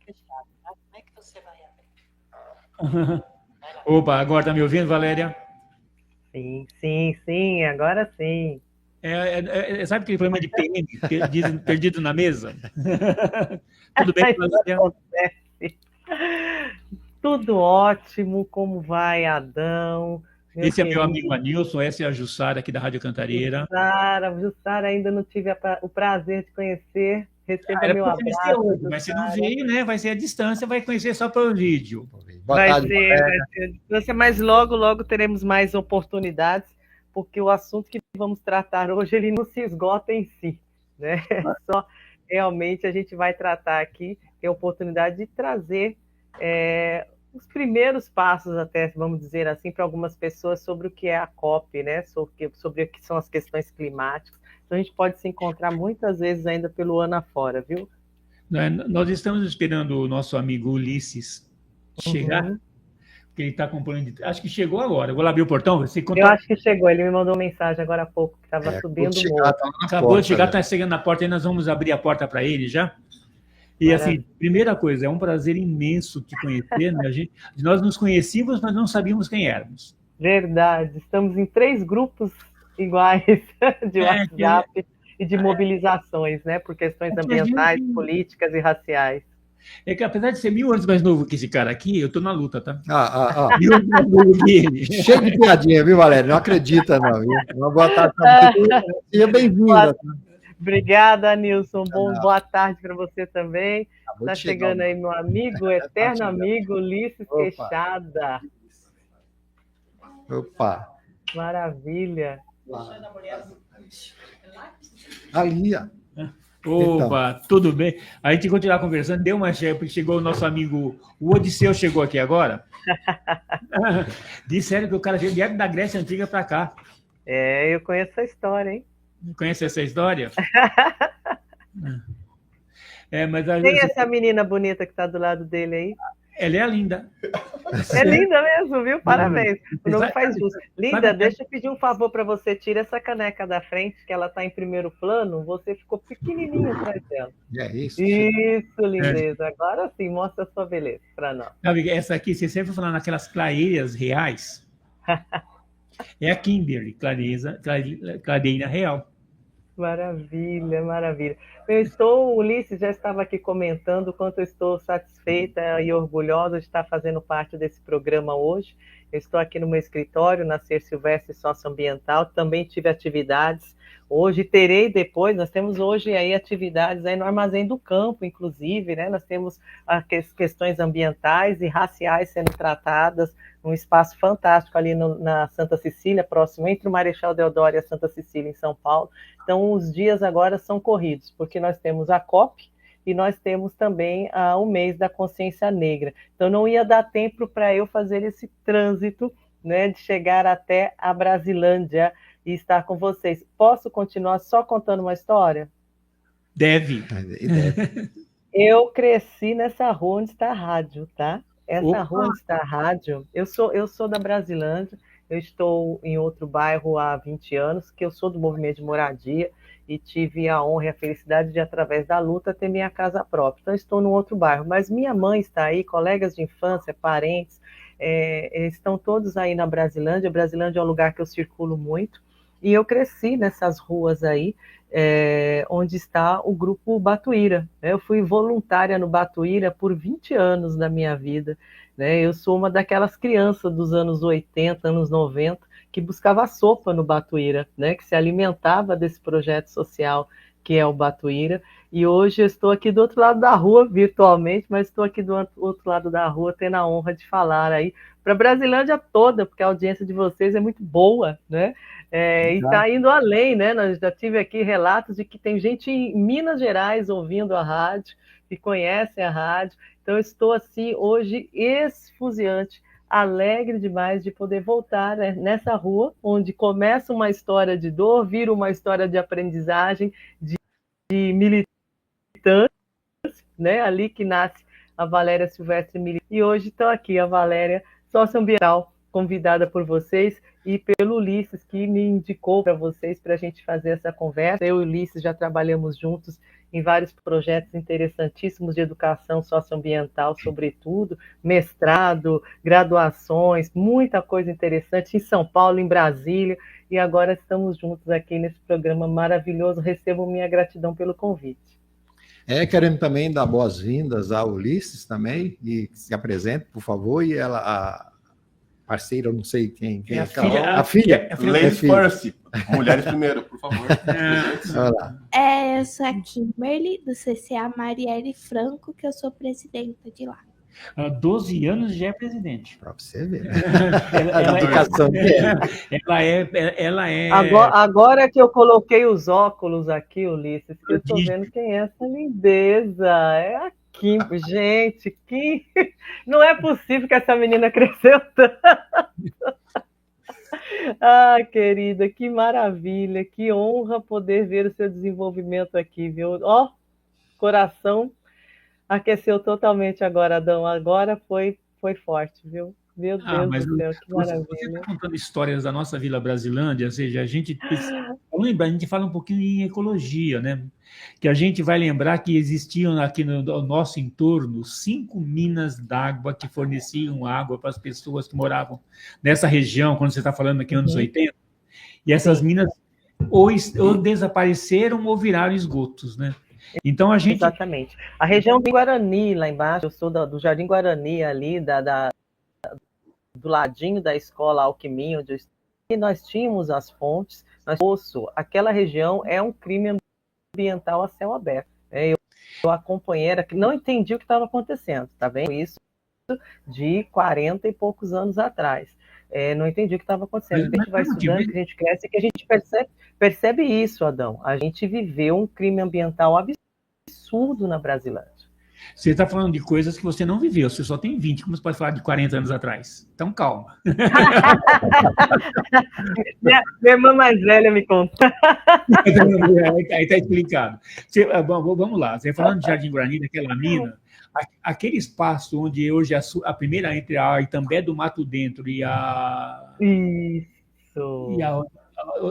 fechado, tá? Como é que você vai abrir? Opa, agora tá me ouvindo, Valéria? Sim, sim, sim, agora sim. Sabe aquele problema de PM, perdido na mesa? Tudo bem, Isso Valéria? acontece. Tudo ótimo, como vai, Adão, meu Esse é meu amigo querido? Anilson, essa é a Jussara aqui da Rádio Cantareira. Jussara, ainda não tive o prazer de conhecer. Receba Era meu para você conhecer abraço, hoje, mas você não Jussara. veio, né? Vai ser a distância, vai conhecer só pelo vídeo. Boa tarde, Vai Valéria. ser a distância, mas logo, logo teremos mais oportunidades, porque o assunto que vamos tratar hoje, ele não se esgota em si, né? Só realmente a gente vai tratar aqui, ter a oportunidade de trazer os primeiros passos, até, vamos dizer assim, para algumas pessoas sobre o que é a COP, né? Sobre o que são as questões climáticas. Então a gente pode se encontrar muitas vezes ainda pelo ano afora, viu? Nós estamos esperando o nosso amigo Ulisses chegar, Uhum. porque ele está acompanhando. Acho que chegou agora. Eu vou lá abrir o portão. Você Eu conta... acho que chegou, ele me mandou uma mensagem agora há pouco, que estava Quando subindo o chegar, morro. tá lá na Acabou porta, de chegar, já. está chegando na porta e nós vamos abrir a porta para ele já. E assim, Maravilha. primeira coisa, é um prazer imenso te conhecer, né? Nós nos conhecíamos, mas não sabíamos quem éramos. Verdade, estamos em 3 grupos iguais de É WhatsApp e de mobilizações, né, por questões que a ambientais, gente. políticas e raciais. É que apesar de ser 1000 anos mais novo que esse cara aqui, eu tô na luta, tá? Ah, ah, 1000 anos mais novo que ele. cheio de piadinha, viu, Valéria? Não acredita, não, viu? Uma boa tarde para você. Seja bem-vinda. Tá? Obrigada, Nilson. Boa tarde para você também. Vou Está te chegar, chegando aí meu amigo, eterno amigo, Ulisses Opa. Queixada. Opa. Maravilha. Ali, ó. Opa, tudo bem? A gente continuar conversando, deu uma cheia, porque chegou o nosso amigo, o Odisseu chegou aqui agora. Disseram que o cara veio direto da Grécia Antiga para cá. Eu conheço essa história, hein? Conhece essa história? Mas Quem é essa menina bonita que está do lado dele aí? ela é linda. É linda mesmo, viu? Parabéns. O nome faz jus. Linda, deixa eu pedir um favor para você. Tira essa caneca da frente, que ela está em primeiro plano. Você ficou pequenininho atrás dela. É isso. Isso, lindeza. Agora sim, mostra a sua beleza para nós. Sabe, essa aqui, você sempre falando naquelas clareiras reais. É a Kimberly, clareira real. Maravilha, maravilha. O Ulisses já estava aqui comentando o quanto eu estou satisfeita e orgulhosa de estar fazendo parte desse programa hoje. Eu estou aqui no meu escritório, na Ser Silvestre Socioambiental, também tive atividades. Hoje terei depois, nós temos hoje aí atividades aí no Armazém do Campo, inclusive, né? Nós temos as questões ambientais e raciais sendo tratadas, um espaço fantástico ali na Santa Cecília, próximo entre o Marechal Deodoro e a Santa Cecília, em São Paulo. Então, os dias agora são corridos, porque nós temos a COP e nós temos também o mês da consciência negra. Então, não ia dar tempo para eu fazer esse trânsito, né, de chegar até a Brasilândia e estar com vocês. Posso continuar só contando uma história? Deve. Eu cresci nessa rua onde está a rádio, tá? Essa rua onde está a rádio, eu sou da Brasilândia, eu estou em outro bairro há 20 anos, que eu sou do movimento de moradia e tive a honra e a felicidade de, através da luta, ter minha casa própria. Então, estou num outro bairro, mas minha mãe está aí, colegas de infância, parentes, estão todos aí na Brasilândia. A Brasilândia é um lugar que eu circulo muito, e eu cresci nessas ruas aí, onde está o grupo Batuíra. Eu fui voluntária no Batuíra por 20 anos da minha vida. Eu sou uma daquelas crianças dos anos 80, anos 90, que buscava sopa no Batuíra, que se alimentava desse projeto social que é o Batuíra. E hoje eu estou aqui do outro lado da rua, virtualmente, mas estou aqui do outro lado da rua, tendo a honra de falar aí para a Brasilândia toda, porque a audiência de vocês é muito boa, né? E está indo além, né? Nós já tive aqui relatos de que tem gente em Minas Gerais ouvindo a rádio, que conhecem a rádio. Então, eu estou assim hoje esfuziante, alegre demais de poder voltar, né, nessa rua, onde começa uma história de dor, vira uma história de aprendizagem, de militância, né? Ali que nasce a Valéria Silvestre Militante. E hoje estou aqui, a Valéria Socioambiental, convidada por vocês e pelo Ulisses, que me indicou para vocês, para a gente fazer essa conversa. Eu e o Ulisses já trabalhamos juntos em vários projetos interessantíssimos de educação socioambiental, sobretudo, mestrado, graduações, muita coisa interessante em São Paulo, em Brasília, e agora estamos juntos aqui nesse programa maravilhoso. Recebo minha gratidão pelo convite. Querendo também dar boas-vindas ao Ulisses também, e se apresente, por favor, e ela, a parceira, eu não sei quem é a filha. Ladies first. Mulheres primeiro, por favor. Olha lá. Eu sou a Kimberly, do CCA Marielle Franco, que eu sou presidenta de lá. Há 12 anos já é presidente. Para você ver. Ela, educação ela é... Agora que eu coloquei os óculos aqui, Ulisses, que eu estou vendo quem é essa lindeza. É a Kim. Gente, Kim. Não é possível que essa menina cresceu tanto. Ah, querida, que maravilha, que honra poder ver o seu desenvolvimento aqui, viu? Ó, coração aqueceu totalmente agora, Adão. Agora foi forte, viu? Meu Deus do céu, que maravilha. Você está contando histórias da nossa Vila Brasilândia, ou seja, a gente fala um pouquinho em ecologia, né? Que a gente vai lembrar que existiam aqui no nosso entorno 5 minas d'água que forneciam água para as pessoas que moravam nessa região, quando você está falando aqui nos anos 80, e essas minas ou desapareceram ou viraram esgotos, né? Então a gente... Exatamente. A região do Guarani, lá embaixo, eu sou do Jardim Guarani, ali, do ladinho da escola Alquimia, e nós tínhamos as fontes, aquela região é um crime ambiental a céu aberto. Eu acompanhei, não entendi o que estava acontecendo, tá vendo? Isso de 40 e poucos anos atrás. Não entendi o que estava acontecendo. A gente vai estudando, que a gente cresce, que a gente percebe isso, Adão. A gente viveu um crime ambiental absurdo na Brasilândia. Você está falando de coisas que você não viveu, você só tem 20, como você pode falar de 40 anos atrás? Então, calma. Minha irmã mais velha me conta. Aí está explicado. Vamos lá, você falando de Jardim Guarani, daquela mina, aquele espaço onde hoje a primeira entre a Itambé do Mato Dentro e a... Isso. E a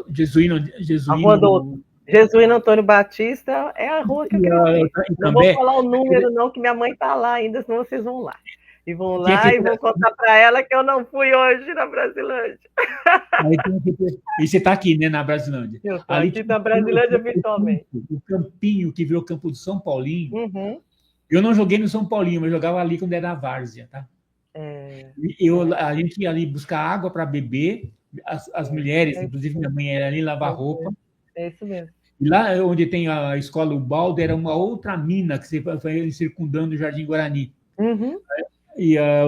Jesuíno Antônio Batista é a rua que eu quero. Não vou falar o número, não, que minha mãe está lá ainda, senão vocês vão lá. E vão lá e vão contar para ela que eu não fui hoje na Brasilândia. E você está aqui, né, na Brasilândia? Eu estou aqui na Brasilândia virtualmente. O campinho que virou campo do São Paulinho. Uhum. Eu não joguei no São Paulinho, mas jogava ali quando era a várzea, tá? A gente ia ali buscar água para beber, as mulheres, inclusive minha mãe era ali lavar roupa. É isso mesmo. E lá onde tem a escola Ubaldo, era uma outra mina que você foi circundando o Jardim Guarani. Uhum.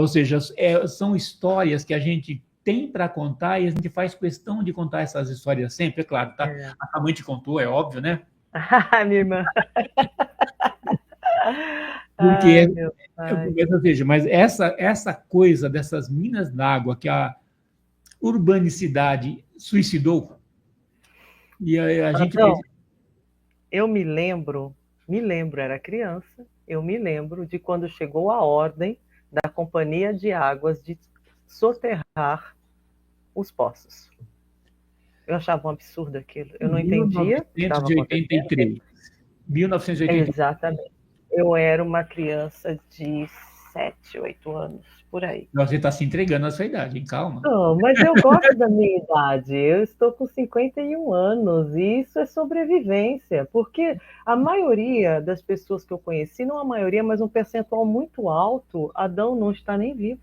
Ou seja, são histórias que a gente tem para contar e a gente faz questão de contar essas histórias sempre, é claro, tá? A mãe te contou, é óbvio, né? Minha irmã. Porque, ou seja, mas essa coisa dessas minas d'água que a urbanicidade suicidou, e a gente... Eu me lembro, era criança, eu me lembro de quando chegou a ordem da Companhia de Águas de soterrar os poços. Eu achava um absurdo aquilo, eu não entendia. 1983. 1983. Exatamente. Eu era uma criança de 7, 8 anos, por aí. Você está se entregando à sua idade, hein? Calma. Não, mas eu gosto da minha idade. Eu estou com 51 anos e isso é sobrevivência, porque a maioria das pessoas que eu conheci, não a maioria, mas um percentual muito alto, Adão não está nem vivo.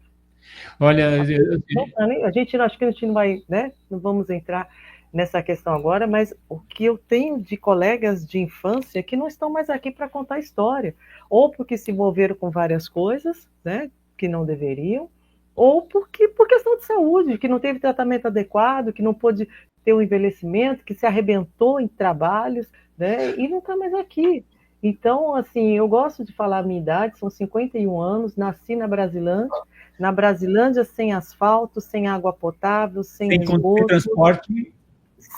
Olha, acho que a gente não vai, né? Não vamos entrar nessa questão agora, mas o que eu tenho de colegas de infância que não estão mais aqui para contar história, ou porque se envolveram com várias coisas, né, que não deveriam, ou por questão de saúde, que não teve tratamento adequado, que não pôde ter um envelhecimento, que se arrebentou em trabalhos, né, e não está mais aqui. Então, assim, eu gosto de falar a minha idade, são 51 anos, nasci na Brasilândia sem asfalto, sem água potável, sem esgoto, transporte,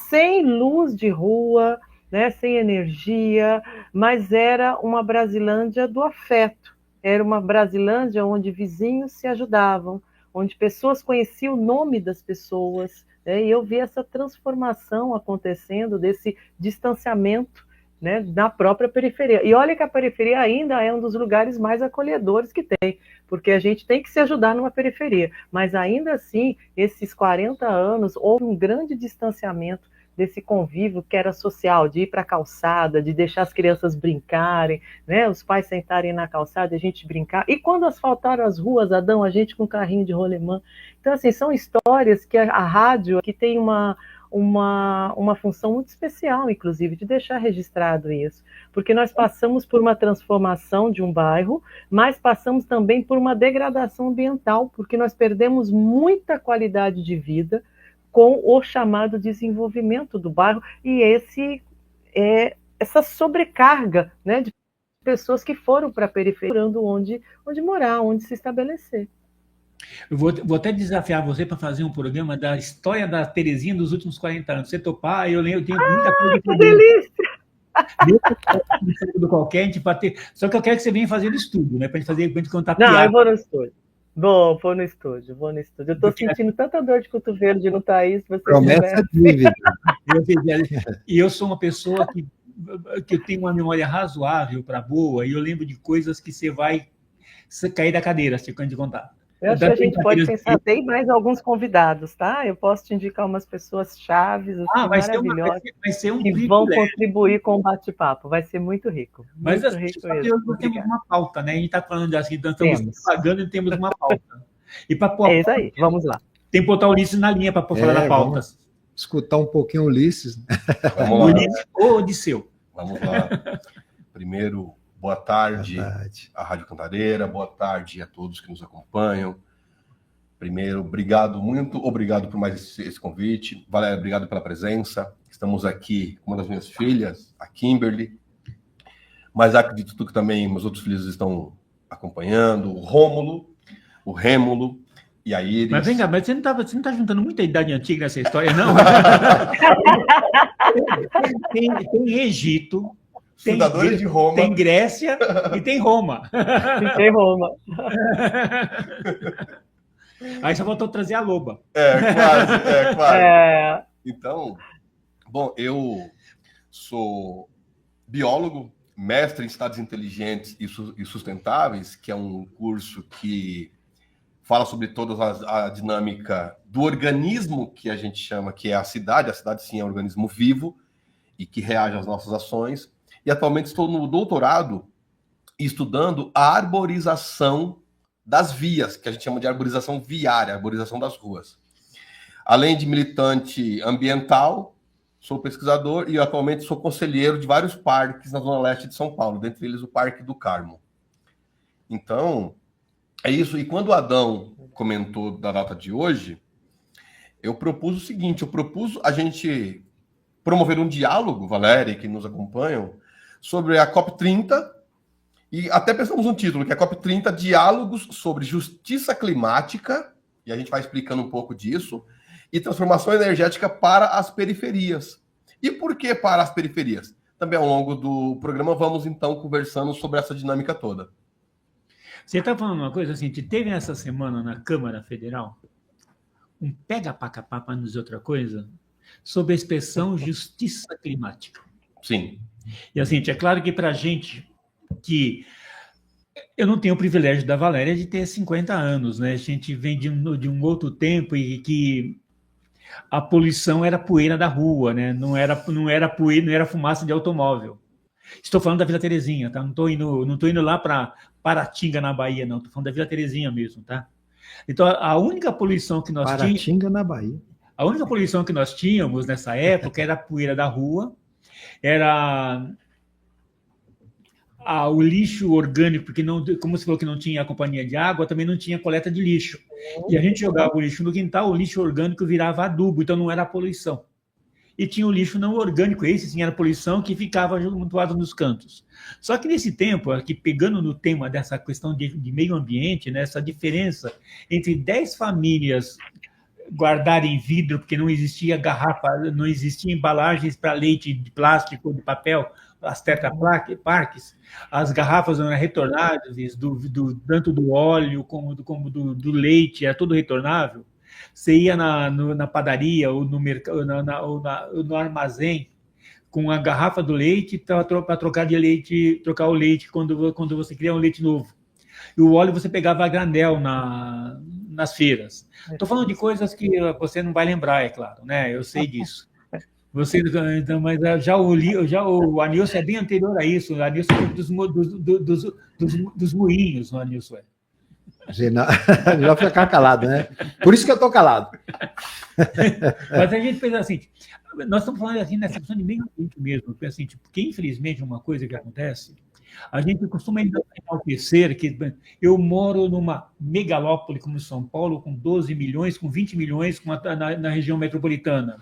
sem luz de rua, né, sem energia, mas era uma Brasilândia do afeto. Era uma Brasilândia onde vizinhos se ajudavam, onde pessoas conheciam o nome das pessoas, né, e eu vi essa transformação acontecendo, desse distanciamento né, na própria periferia. E olha que a periferia ainda é um dos lugares mais acolhedores que tem, porque a gente tem que se ajudar numa periferia. Mas ainda assim, esses 40 anos, houve um grande distanciamento desse convívio que era social, de ir para a calçada, de deixar as crianças brincarem, né, os pais sentarem na calçada, a gente brincar. E quando asfaltaram as ruas, Adão, a gente com carrinho de rolemã. Então, assim, são histórias que a rádio que tem uma função muito especial, inclusive, de deixar registrado isso. Porque nós passamos por uma transformação de um bairro, mas passamos também por uma degradação ambiental, porque nós perdemos muita qualidade de vida com o chamado desenvolvimento do bairro e essa sobrecarga, né, de pessoas que foram para a periferia, onde morar, onde se estabelecer. Eu vou até desafiar você para fazer um programa da história da Terezinha dos últimos 40 anos. Você topar, eu tenho muita coisa que delícia! Do qualquer, a gente bater. Só que eu quero que você venha fazer o estudo, né? Para a gente contar Não, piada. eu vou no estúdio. Vou no estúdio. Eu estou sentindo tanta dor de cotovelo de não estar aí. Promessa de dívida. E eu sou uma pessoa que eu tenho uma memória razoável para boa, e eu lembro de coisas que você vai cair da cadeira, se eu te contar. Eu acho que a gente pode pensar, tem mais alguns convidados, tá? Eu posso te indicar umas pessoas chaves, assim, maravilhosas, que vão contribuir com o bate-papo. Vai ser muito rico. Mas muito rico mesmo. Nós temos uma pauta, né? A gente está falando assim, nós estamos pagando e temos uma pauta. E é isso aí, vamos lá. Tem que botar o Ulisses na linha para falar da pauta. Escutar um pouquinho o Ulisses. Vamos lá. Ulisses ou Odisseu. Vamos lá. Primeiro, boa tarde à Rádio Cantareira, boa tarde a todos que nos acompanham. Primeiro, muito obrigado por mais esse convite. Valéria, obrigado pela presença. Estamos aqui com uma das minhas filhas, a Kimberly, mas acredito que também meus outros filhos estão acompanhando, o Rômulo, o Rêmulo e a Iris. Mas vem cá, você não está juntando muita idade antiga nessa história, não? tem Egito, Fundadores de Roma. Tem Grécia e tem Roma. Aí só voltou a trazer a loba. Quase. Então, bom, eu sou biólogo, mestre em estados inteligentes e sustentáveis, que é um curso que fala sobre toda a dinâmica do organismo que a gente chama, que é a cidade. A cidade, sim, é um organismo vivo e que reage às nossas ações. E atualmente estou no doutorado estudando a arborização das vias, que a gente chama de arborização viária, arborização das ruas. Além de militante ambiental, sou pesquisador e atualmente sou conselheiro de vários parques na zona leste de São Paulo, dentre eles o Parque do Carmo. Então, é isso. E quando o Adão comentou da data de hoje, eu propus o seguinte, eu propus a gente promover um diálogo, Valéria, que nos acompanham, sobre a COP30, e até pensamos um título, que é a COP30, Diálogos sobre Justiça Climática, e a gente vai explicando um pouco disso, e transformação energética para as periferias. E por que para as periferias? Também ao longo do programa vamos, então, conversando sobre essa dinâmica toda. Você está falando uma coisa assim, teve essa semana na Câmara Federal um pega-paca-pá, para não dizer outra coisa, sobre a expressão justiça climática. Sim. E assim, é claro que para a gente que... Eu não tenho o privilégio da Valéria de ter 50 anos, né? A gente vem de um outro tempo e que a poluição era poeira da rua, né? Não era poeira, não era fumaça de automóvel. Estou falando da Vila Terezinha, tá? Não estou indo lá para Paratinga, na Bahia, não. Estou falando da Vila Terezinha mesmo, tá? Então, a única poluição que nós tínhamos... Paratinga, na Bahia. A única poluição que nós tínhamos nessa época era a poeira da rua, era o lixo orgânico, porque, não, como você falou que não tinha a companhia de água, também não tinha coleta de lixo. E a gente jogava o lixo no quintal, o lixo orgânico virava adubo, então não era poluição. E tinha o lixo não orgânico, esse sim era poluição, que ficava amontoado nos cantos. Só que nesse tempo, aqui pegando no tema dessa questão de meio ambiente, né, essa diferença entre 10 famílias guardarem vidro, porque não existia garrafa, não existia embalagens para leite de plástico, de papel, as Tetra Pak, as garrafas não eram retornáveis, tanto do óleo como do leite, era tudo retornável. Você ia na padaria ou no mercado, ou no armazém, com a garrafa do leite para trocar de leite, trocar o leite quando você queria um leite novo. E o óleo você pegava a granel nas feiras. Estou falando de coisas que você não vai lembrar, é claro, né? Eu sei disso. Você, então, mas já o Anilson é bem anterior a isso. O Anilson é dos moinhos, o Anilson é. Já ficar calado, né? Por isso que eu estou calado. Mas a gente pensa assim, nós estamos falando assim nessa questão de meio ambiente mesmo, assim, porque infelizmente uma coisa que acontece, a gente costuma enaltecer que eu moro numa megalópole como São Paulo, com 12 milhões, com 20 milhões na região metropolitana.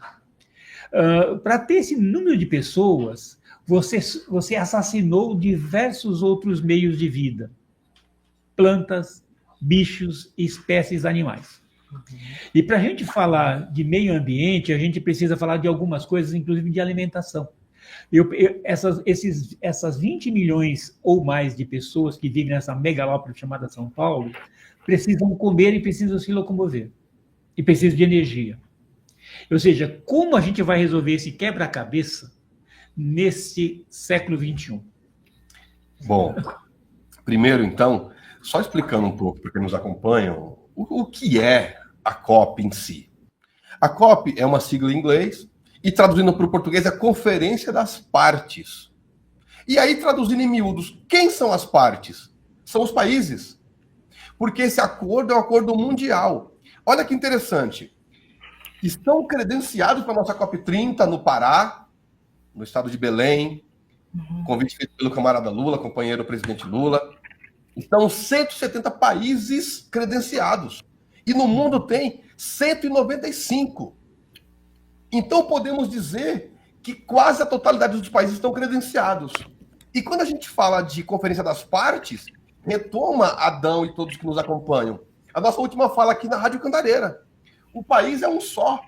Para ter esse número de pessoas, você assassinou diversos outros meios de vida, plantas, bichos e espécies animais. E para a gente falar de meio ambiente, a gente precisa falar de algumas coisas, inclusive de alimentação. Essas 20 milhões ou mais de pessoas que vivem nessa megalópole chamada São Paulo precisam comer e precisam se locomover. E precisam de energia. Ou seja, como a gente vai resolver esse quebra-cabeça nesse século XXI? Bom, primeiro, então, só explicando um pouco para quem nos acompanha, o que é a COP em si. A COP é uma sigla em inglês e, traduzindo para o português, é a Conferência das Partes. E aí, traduzindo em miúdos, quem são as partes? São os países. Porque esse acordo é um acordo mundial. Olha que interessante. Estão credenciados para a nossa COP30 no Pará, no estado de Belém, convite feito pelo camarada Lula, companheiro presidente Lula. Estão 170 países credenciados. E no mundo tem 195. Então podemos dizer que quase a totalidade dos países estão credenciados. E quando a gente fala de Conferência das Partes, retoma Adão e todos que nos acompanham a nossa última fala aqui na Rádio Cantareira. O país é um só.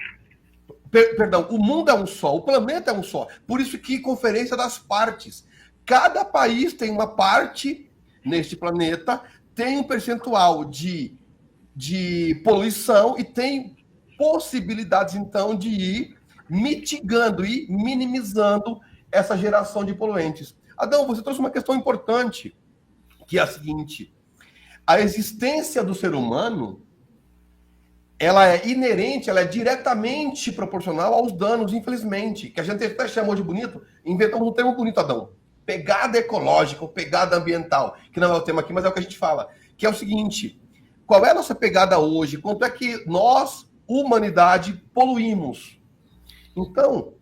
Perdão, o mundo é um só, o planeta é um só. Por isso que Conferência das Partes. Cada país tem uma parte neste planeta, tem um percentual de poluição e tem possibilidades, então, de ir mitigando e minimizando essa geração de poluentes. Adão, você trouxe uma questão importante, que é a seguinte: a existência do ser humano, ela é inerente, ela é diretamente proporcional aos danos, infelizmente, que a gente até chamou de bonito, inventamos um termo bonito, Adão. Pegada ecológica, ou pegada ambiental, que não é o tema aqui, mas é o que a gente fala, que é o seguinte: qual é a nossa pegada hoje? Quanto é que nós, humanidade, poluímos? Então,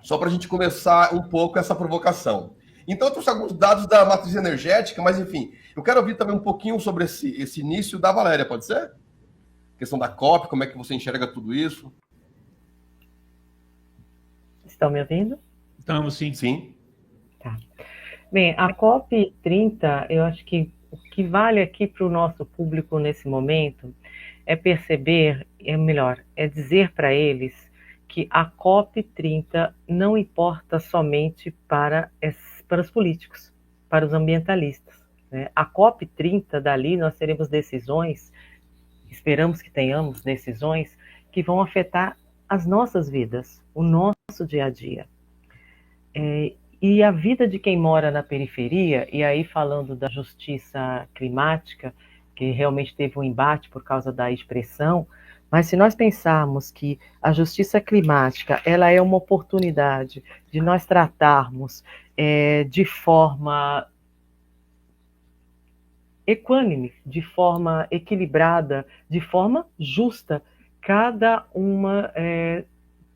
só para a gente começar um pouco essa provocação. Então, eu trouxe alguns dados da matriz energética, mas enfim, eu quero ouvir também um pouquinho sobre esse início da Valéria, pode ser? Questão da COP, como é que você enxerga tudo isso? Estão me ouvindo? Estamos, sim. Sim. Tá. Bem, a COP30, eu acho que o que vale aqui para o nosso público nesse momento é perceber, é dizer para eles que a COP30 não importa somente para os políticos, para os ambientalistas, né? A COP30, dali nós teremos decisões, esperamos que tenhamos decisões que vão afetar as nossas vidas, o nosso dia a dia. E a vida de quem mora na periferia, e aí falando da justiça climática, que realmente teve um embate por causa da expressão, mas se nós pensarmos que a justiça climática ela é uma oportunidade de nós tratarmos de forma equânime, de forma equilibrada, de forma justa, cada uma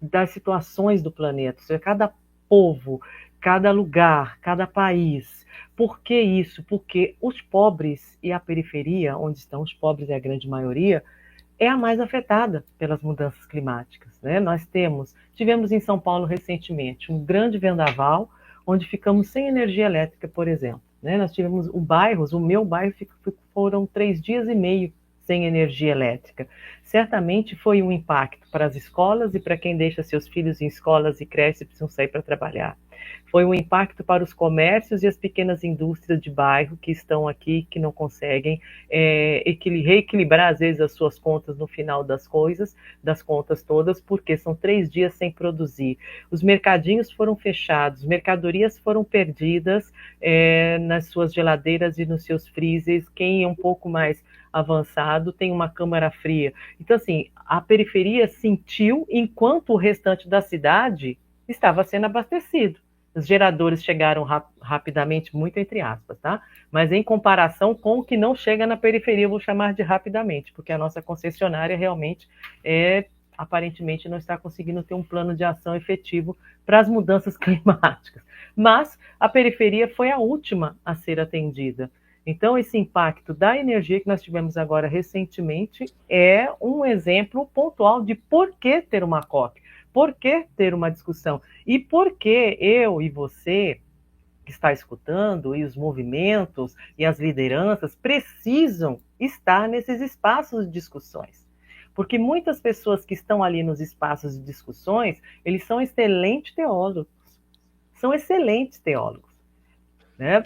das situações do planeta, ou seja, cada povo, cada lugar, cada país. Por que isso? Porque os pobres e a periferia, onde estão os pobres e a grande maioria, é a mais afetada pelas mudanças climáticas, né? Nós tivemos em São Paulo recentemente um grande vendaval, onde ficamos sem energia elétrica, por exemplo, né? Nós tivemos o meu bairro foram 3 dias e meio sem energia elétrica. Certamente foi um impacto para as escolas e para quem deixa seus filhos em escolas e creches e precisam sair para trabalhar. Foi um impacto para os comércios e as pequenas indústrias de bairro que estão aqui, que não conseguem reequilibrar, às vezes, as suas contas no final das contas todas, porque são 3 dias sem produzir. Os mercadinhos foram fechados, mercadorias foram perdidas nas suas geladeiras e nos seus freezers. Quem é um pouco mais avançado tem uma câmara fria. Então, assim, a periferia sentiu enquanto o restante da cidade estava sendo abastecido. Os geradores chegaram rapidamente, muito entre aspas, tá? Mas em comparação com o que não chega na periferia, eu vou chamar de rapidamente, porque a nossa concessionária realmente aparentemente não está conseguindo ter um plano de ação efetivo para as mudanças climáticas. Mas a periferia foi a última a ser atendida. Então, esse impacto da energia que nós tivemos agora recentemente é um exemplo pontual de por que ter uma COP. Por que ter uma discussão? E por que eu e você, que está escutando, e os movimentos e as lideranças precisam estar nesses espaços de discussões? Porque muitas pessoas que estão ali nos espaços de discussões, eles são excelentes teólogos. São excelentes teólogos. Né?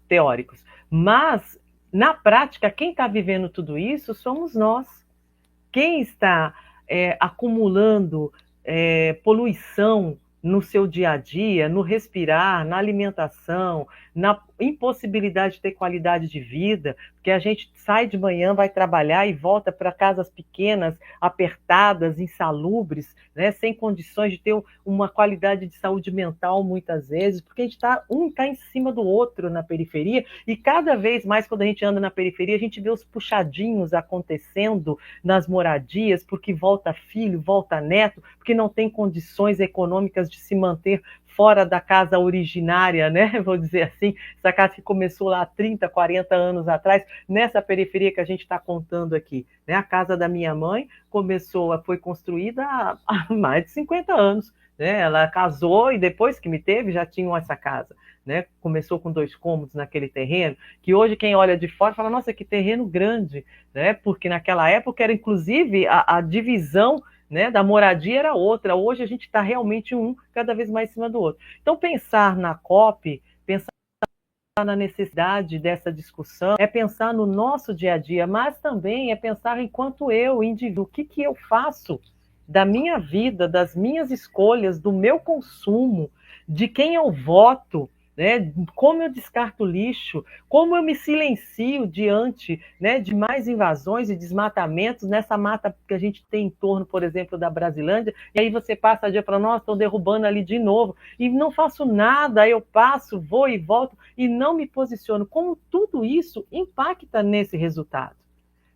Teóricos. Mas, na prática, quem está vivendo tudo isso somos nós. Quem está acumulando poluição no seu dia a dia, no respirar, na alimentação, na impossibilidade de ter qualidade de vida, porque a gente sai de manhã, vai trabalhar e volta para casas pequenas, apertadas, insalubres, né, sem condições de ter uma qualidade de saúde mental muitas vezes, porque a gente está em cima do outro na periferia, e cada vez mais quando a gente anda na periferia, a gente vê os puxadinhos acontecendo nas moradias, porque volta filho, volta neto, porque não tem condições econômicas de se manter fora da casa originária, né? Vou dizer assim, essa casa que começou lá há 30, 40 anos atrás, nessa periferia que a gente está contando aqui, né? A casa da minha mãe foi construída há mais de 50 anos, né? Ela casou e depois que me teve já tinham essa casa, né? Começou com 2 cômodos naquele terreno, que hoje quem olha de fora fala, nossa, que terreno grande, né? Porque naquela época era inclusive a divisão, né, da moradia era outra. Hoje a gente está realmente cada vez mais em cima do outro. Então, pensar na COP, pensar na necessidade dessa discussão, é pensar no nosso dia a dia, mas também é pensar enquanto eu, indivíduo, o que eu faço da minha vida, das minhas escolhas, do meu consumo, de quem eu voto, né? Como eu descarto lixo, como eu me silencio diante, né, de mais invasões e desmatamentos nessa mata que a gente tem em torno, por exemplo, da Brasilândia, e aí você passa a dia para nós, estão derrubando ali de novo, e não faço nada, eu passo, vou e volto, e não me posiciono. Como tudo isso impacta nesse resultado?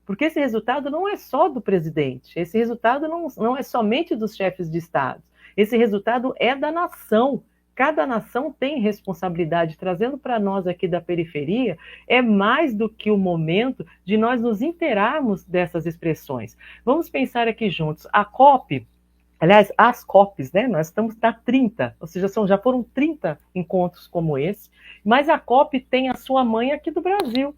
Porque esse resultado não é só do presidente, esse resultado não é somente dos chefes de Estado, esse resultado é da nação. Cada nação tem responsabilidade. Trazendo para nós aqui da periferia, é mais do que o momento de nós nos inteirarmos dessas expressões. Vamos pensar aqui juntos. A COP, aliás, as COPs, né? Nós estamos na 30, ou seja, já foram 30 encontros como esse, mas a COP tem a sua mãe aqui do Brasil.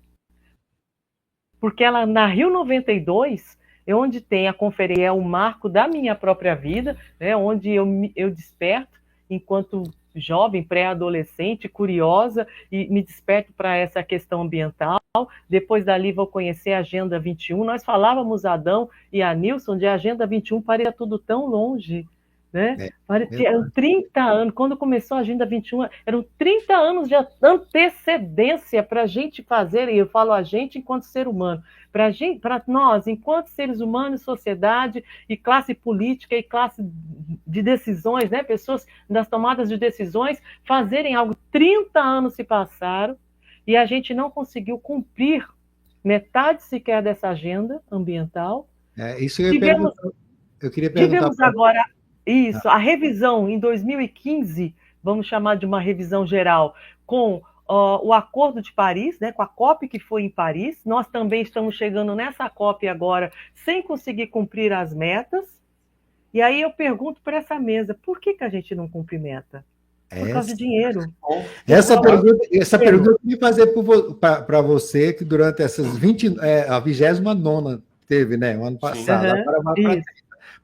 Porque ela, na Rio 92, é onde tem a conferência, é o marco da minha própria vida, né? Onde eu desperto enquanto jovem, pré-adolescente, curiosa, e me desperto para essa questão ambiental. Depois dali vou conhecer a Agenda 21. Nós falávamos, Adão e a Nilson, de Agenda 21, parecia tudo tão longe, né? Eram 30 anos, quando começou a Agenda 21, eram 30 anos de antecedência para a gente fazer, e eu falo a gente enquanto ser humano, para nós, enquanto seres humanos, sociedade e classe política e classe de decisões, né? Pessoas das tomadas de decisões, fazerem algo. 30 anos se passaram e a gente não conseguiu cumprir metade sequer dessa agenda ambiental. Isso eu queria perguntar. Tivemos agora a revisão em 2015, vamos chamar de uma revisão geral, com o Acordo de Paris, né, com a COP que foi em Paris. Nós também estamos chegando nessa COP agora sem conseguir cumprir as metas. E aí eu pergunto para essa mesa, por que a gente não cumpre meta? Por causa de dinheiro. Essa pergunta eu queria fazer para você, que durante essas a 29ª teve, né, o ano passado. Agora vai para 30.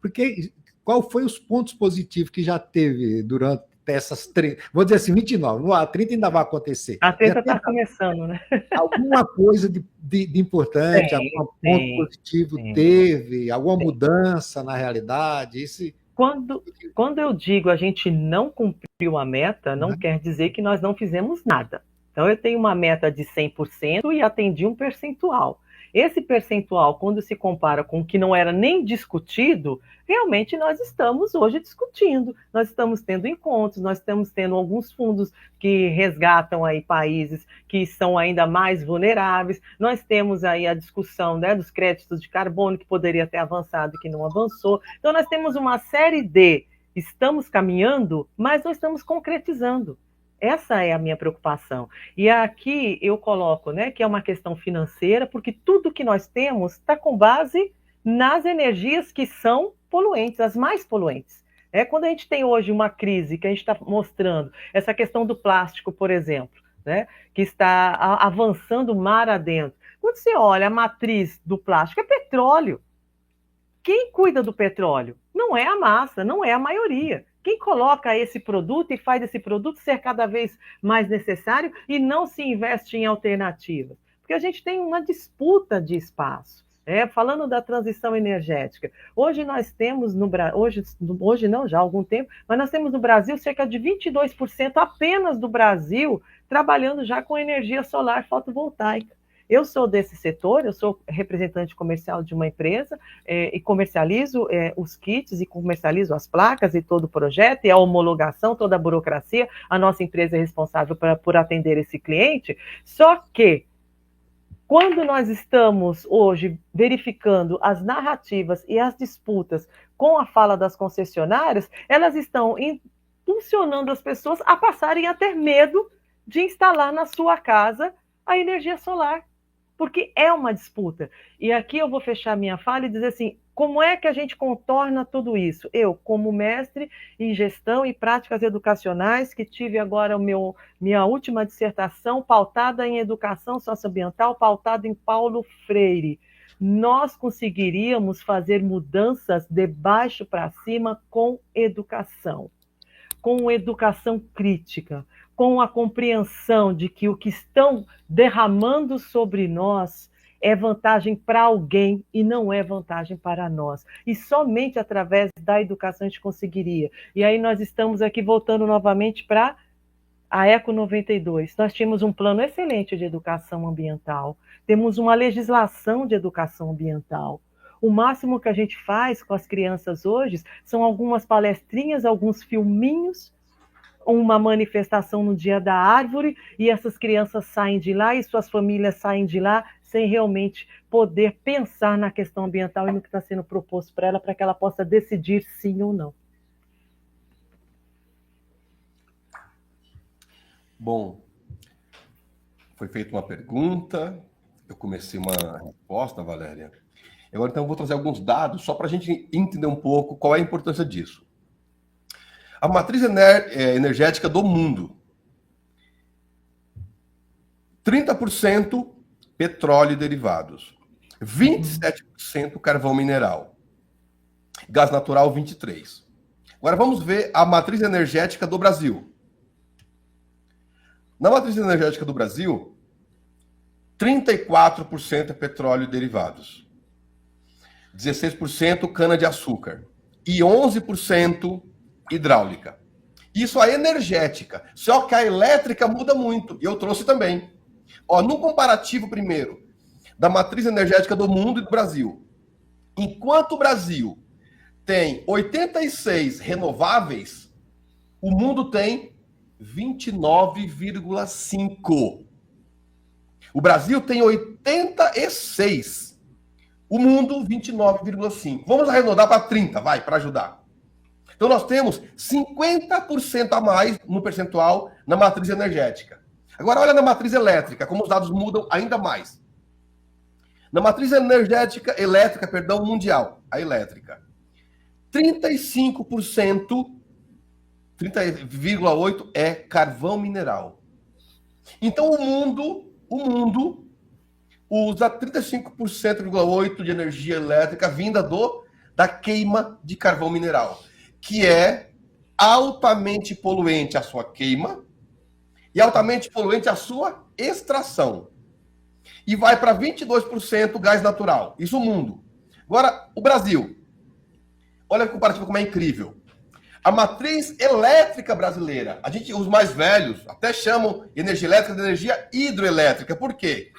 Porque qual foi os pontos positivos que já teve durante ter essas 30, vou dizer assim, 29, a 30 ainda vai acontecer. A 30 está começando, né? Alguma coisa de importante, algum ponto positivo teve, alguma mudança na realidade? Quando eu digo a gente não cumpriu a meta, não quer dizer que nós não fizemos nada. Então, eu tenho uma meta de 100% e atendi um percentual. Esse percentual, quando se compara com o que não era nem discutido, realmente nós estamos hoje discutindo. Nós estamos tendo encontros, nós estamos tendo alguns fundos que resgatam aí países que são ainda mais vulneráveis. Nós temos aí a discussão, né, dos créditos de carbono, que poderia ter avançado e que não avançou. Então, nós temos uma série de estamos caminhando, mas não estamos concretizando. Essa é a minha preocupação. E aqui eu coloco, né, que é uma questão financeira, porque tudo que nós temos está com base nas energias que são poluentes, as mais poluentes. Quando a gente tem hoje uma crise que a gente está mostrando, essa questão do plástico, por exemplo, né, que está avançando mar adentro. Quando você olha a matriz do plástico, é petróleo. Quem cuida do petróleo? Não é a massa, não é a maioria. Quem coloca esse produto e faz esse produto ser cada vez mais necessário e não se investe em alternativas? Porque a gente tem uma disputa de espaço. Falando da transição energética, hoje nós temos no Brasil, hoje não, já há algum tempo, mas nós temos no Brasil cerca de 22% apenas do Brasil trabalhando já com energia solar fotovoltaica. Eu sou desse setor, eu sou representante comercial de uma empresa e comercializo os kits e comercializo as placas e todo o projeto e a homologação, toda a burocracia. A nossa empresa é responsável por atender esse cliente. Só que, quando nós estamos hoje verificando as narrativas e as disputas com a fala das concessionárias, elas estão impulsionando as pessoas a passarem a ter medo de instalar na sua casa a energia solar. Porque é uma disputa. E aqui eu vou fechar minha fala e dizer assim, como é que a gente contorna tudo isso? Eu, como mestre em gestão e práticas educacionais, que tive agora minha última dissertação pautada em educação socioambiental, pautada em Paulo Freire, nós conseguiríamos fazer mudanças de baixo para cima com educação crítica, com a compreensão de que o que estão derramando sobre nós é vantagem para alguém e não é vantagem para nós. E somente através da educação a gente conseguiria. E aí nós estamos aqui voltando novamente para a Eco 92. Nós tínhamos um plano excelente de educação ambiental, temos uma legislação de educação ambiental. O máximo que a gente faz com as crianças hoje são algumas palestrinhas, alguns filminhos, uma manifestação no Dia da Árvore, e essas crianças saem de lá e suas famílias saem de lá sem realmente poder pensar na questão ambiental e no que está sendo proposto para ela, para que ela possa decidir sim ou não. Bom, foi feita uma pergunta, eu comecei uma resposta, Valéria. Agora, então, eu vou trazer alguns dados só para a gente entender um pouco qual é a importância disso. A matriz energética do mundo. 30% petróleo e derivados. 27% carvão mineral. Gás natural, 23%. Agora, vamos ver a matriz energética do Brasil. Na matriz energética do Brasil, 34% é petróleo e derivados. 16% cana-de-açúcar e 11% hidráulica. Isso a energética. Só que a elétrica muda muito. E eu trouxe também. No comparativo primeiro da matriz energética do mundo e do Brasil. Enquanto o Brasil tem 86 renováveis, o mundo tem 29,5. O Brasil tem 86. O mundo, 29,5. Vamos arredondar para 30, vai, para ajudar. Então, nós temos 50% a mais no percentual na matriz energética. Agora, olha na matriz elétrica, como os dados mudam ainda mais. Na matriz elétrica mundial, a elétrica, 35%, 30,8% é carvão mineral. Então, o mundo usa 35,8% de energia elétrica vinda da queima de carvão mineral, que é altamente poluente a sua queima e altamente poluente a sua extração. E vai para 22% gás natural. Isso o mundo. Agora, o Brasil. Olha o comparativo como é incrível. A matriz elétrica brasileira, os mais velhos até chamam energia elétrica de energia hidroelétrica. Por quê?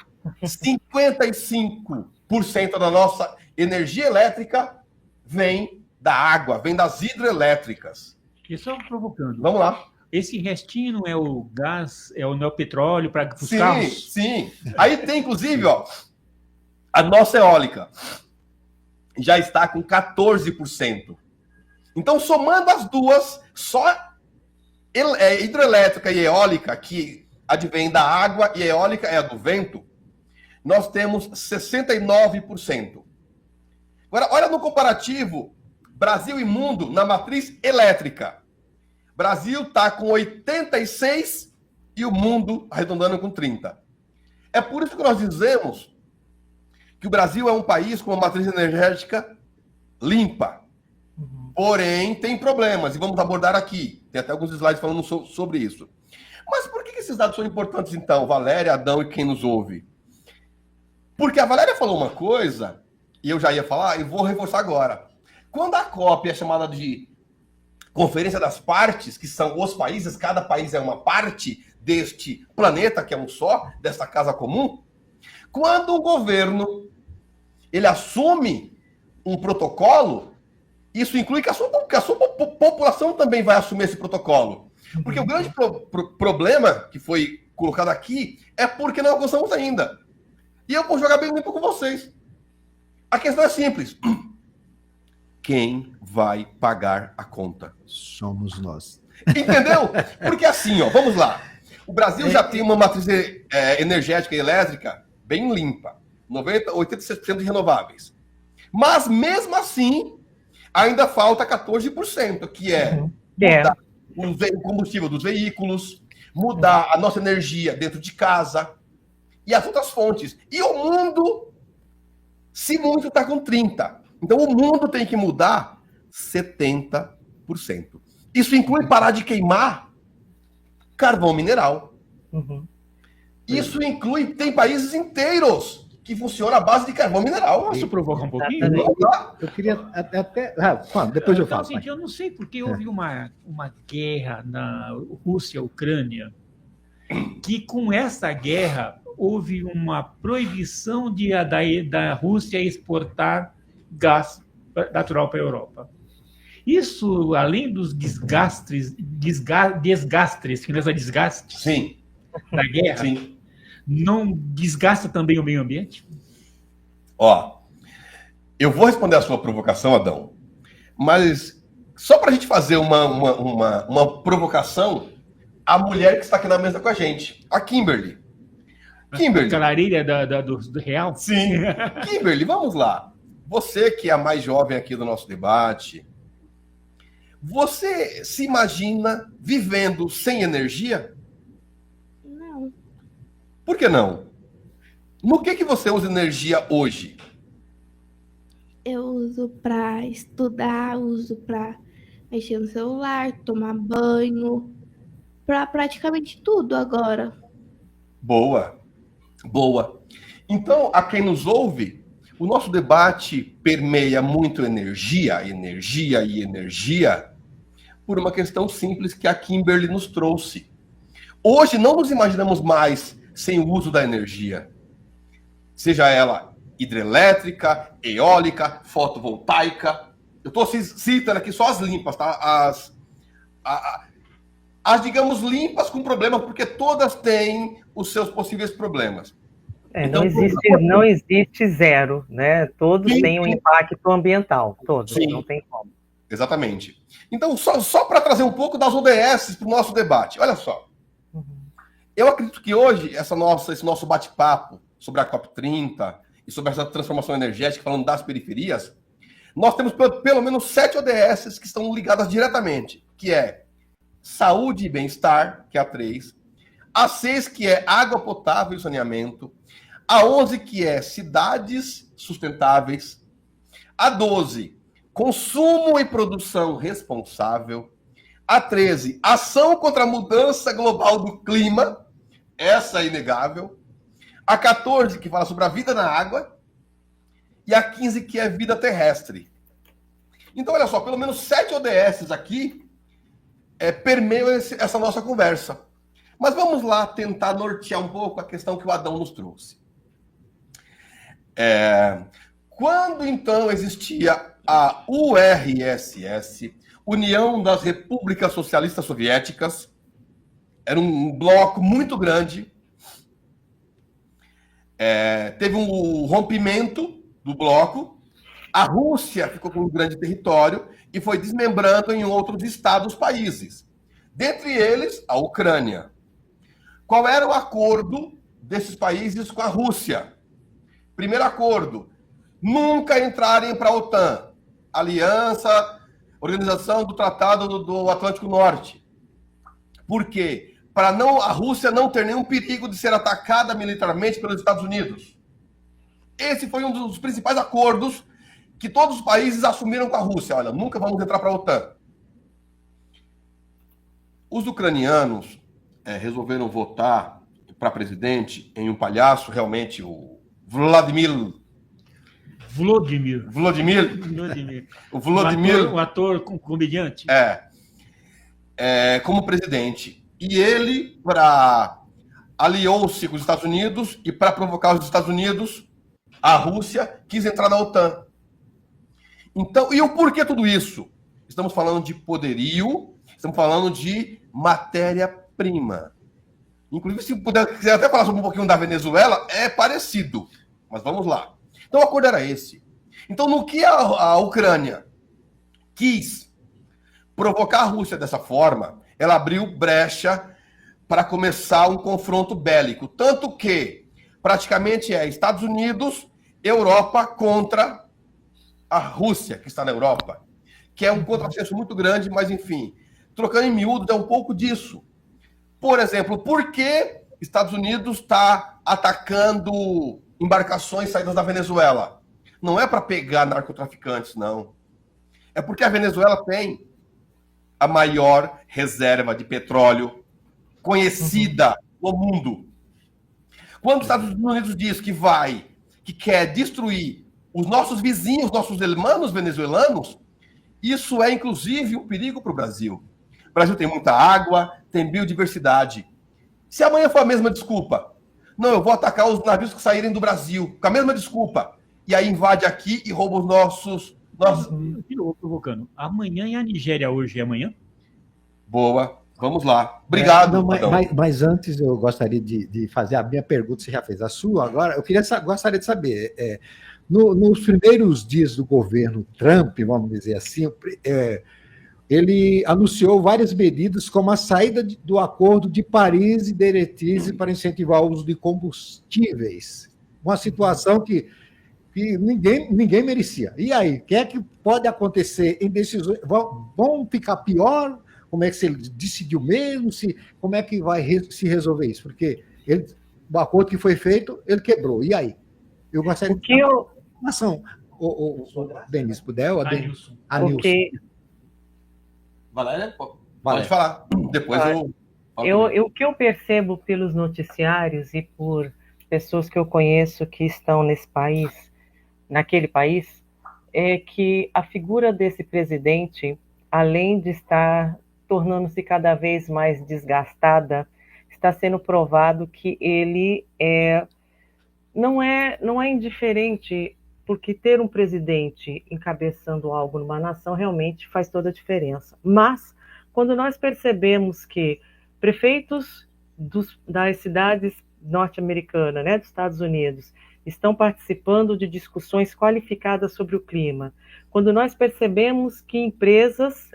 55% da nossa energia elétrica vem da água, vem das hidrelétricas. E só provocando. Vamos lá. Esse restinho não é o gás, não é o petróleo para os Sim, carros? sim. Aí tem, inclusive, ó, a nossa eólica já está com 14%. Então, somando as duas, só hidrelétrica e eólica, que advém da água, e a eólica é a do vento, nós temos 69%. Agora, olha no comparativo, Brasil e mundo na matriz elétrica. Brasil está com 86% e o mundo arredondando com 30%. É por isso que nós dizemos que o Brasil é um país com uma matriz energética limpa. Porém, tem problemas, e vamos abordar aqui. Tem até alguns slides falando sobre isso. Mas por que esses dados são importantes, então, Valéria, Adão e quem nos ouve? Porque a Valéria falou uma coisa, e eu já ia falar, e vou reforçar agora. Quando a COP é chamada de Conferência das Partes, que são os países, cada país é uma parte deste planeta, que é um só, dessa casa comum, quando o governo ele assume um protocolo, isso inclui que a sua população também vai assumir esse protocolo. Porque o grande problema que foi colocado aqui é porque não alcançamos ainda. E eu vou jogar bem limpo com vocês. A questão é simples. Quem vai pagar a conta? Somos nós. Entendeu? Porque assim, ó, vamos lá. O Brasil já tem uma matriz energética e elétrica bem limpa. 86% de renováveis. Mas, mesmo assim, ainda falta 14%, que é mudar o combustível dos veículos, mudar a nossa energia dentro de casa e as outras fontes. E o mundo, se muito, está com 30%. Então, o mundo tem que mudar 70%. Isso inclui parar de queimar carvão mineral. Isso inclui, tem países inteiros que funcionam à base de carvão mineral. Posso provocar um pouquinho? Eu queria até. Depois eu falo. Eu não sei porque houve uma guerra na Rússia-Ucrânia, que com essa guerra houve uma proibição da Rússia exportar gás natural para a Europa. Isso, além dos desgastes que nessa desgaste Sim. da guerra, Sim. não desgasta também o meio ambiente? Ó, eu vou responder a sua provocação, Adão, mas só para a gente fazer uma provocação, a mulher que está aqui na mesa com a gente, a Kimberly. Kimberly. Aquela areia do real? Sim. Kimberly, vamos lá. Você que é a mais jovem aqui do nosso debate, você se imagina vivendo sem energia? Não. Por que não? No que você usa energia hoje? Eu uso para estudar, uso para mexer no celular, tomar banho, para praticamente tudo agora. Boa. Boa. Então, a quem nos ouve, o nosso debate permeia muito energia, energia e energia, por uma questão simples que a Kimberly nos trouxe. Hoje não nos imaginamos mais sem o uso da energia. Seja ela hidrelétrica, eólica, fotovoltaica. Eu estou citando aqui só as limpas, tá? As, digamos, limpas com problemas, porque todas têm os seus possíveis problemas. Então, não existe zero, né? Todos têm um impacto ambiental, todos, não tem como. Exatamente. Então, só para trazer um pouco das ODS para o nosso debate, olha só. Eu acredito que hoje, esse nosso bate-papo sobre a COP30 e sobre essa transformação energética, falando das periferias, nós temos pelo menos 7 ODS que estão ligadas diretamente, que é saúde e bem-estar, que é a 3, a 6, que é água potável e saneamento, a 11, que é cidades sustentáveis, a 12, consumo e produção responsável, A 13, ação contra a mudança global do clima. Essa é inegável. A 14, que fala sobre a vida na água. E a 15, que é vida terrestre. Então, olha só, pelo menos 7 ODS aqui permeiam essa nossa conversa. Mas vamos lá tentar nortear um pouco a questão que o Adão nos trouxe. Quando, então, existia a URSS, União das Repúblicas Socialistas Soviéticas, era um bloco muito grande, teve um rompimento do bloco, a Rússia ficou com um grande território e foi desmembrando em outros estados, países. Dentre eles, a Ucrânia. Qual era o acordo desses países com a Rússia? Primeiro acordo, nunca entrarem para a OTAN, Aliança, Organização do Tratado do Atlântico Norte. Por quê? Para a Rússia não ter nenhum perigo de ser atacada militarmente pelos Estados Unidos. Esse foi um dos principais acordos que todos os países assumiram com a Rússia. Olha, nunca vamos entrar para a OTAN. Os ucranianos resolveram votar para presidente em um palhaço, realmente, o Vladimir. O Vladimir. O ator comediante. Como presidente. E ele, aliou-se com os Estados Unidos e, para provocar os Estados Unidos, a Rússia quis entrar na OTAN. Então, e o porquê tudo isso? Estamos falando de poderio, estamos falando de matéria-prima. Inclusive, se quiser até falar sobre um pouquinho da Venezuela, é parecido. Mas vamos lá. Então, o acordo era esse. Então, no que a Ucrânia quis provocar a Rússia dessa forma, ela abriu brecha para começar um confronto bélico. Tanto que, praticamente, Estados Unidos, Europa contra a Rússia, que está na Europa. Que é um contrassenso muito grande, mas, enfim, trocando em miúdos, é um pouco disso. Por exemplo, por que Estados Unidos está atacando embarcações saídas da Venezuela? Não é para pegar narcotraficantes, não. É porque a Venezuela tem a maior reserva de petróleo conhecida no mundo. Quando os Estados Unidos diz que quer destruir os nossos vizinhos, nossos irmãos venezuelanos, isso é, inclusive, um perigo para o Brasil. O Brasil tem muita água, tem biodiversidade. Se amanhã for a mesma desculpa, não, eu vou atacar os navios que saírem do Brasil, com a mesma desculpa, e aí invade aqui e rouba os nossos... Provocando. Amanhã e a Nigéria hoje é amanhã? Boa. Vamos lá. Obrigado. Mas antes eu gostaria de fazer a minha pergunta, você já fez a sua, agora eu gostaria de saber, nos primeiros dias do governo Trump, vamos dizer assim, ele anunciou várias medidas, como a saída do Acordo de Paris e diretrizes para incentivar o uso de combustíveis. Uma situação que ninguém merecia. E aí, o que é que pode acontecer em decisões? Vão ficar pior? Como é que ele decidiu mesmo? Como é que vai se resolver isso? Porque o acordo que foi feito, ele quebrou. E aí? Eu gostaria de informação. O Denis, puder? A Nilson. Valéria, pode falar. Depois o que eu percebo pelos noticiários e por pessoas que eu conheço que estão naquele país, é que a figura desse presidente, além de estar tornando-se cada vez mais desgastada, está sendo provado que ele não é indiferente, porque ter um presidente encabeçando algo numa nação realmente faz toda a diferença. Mas, quando nós percebemos que prefeitos das cidades norte-americanas, dos Estados Unidos, estão participando de discussões qualificadas sobre o clima, quando nós percebemos que empresas,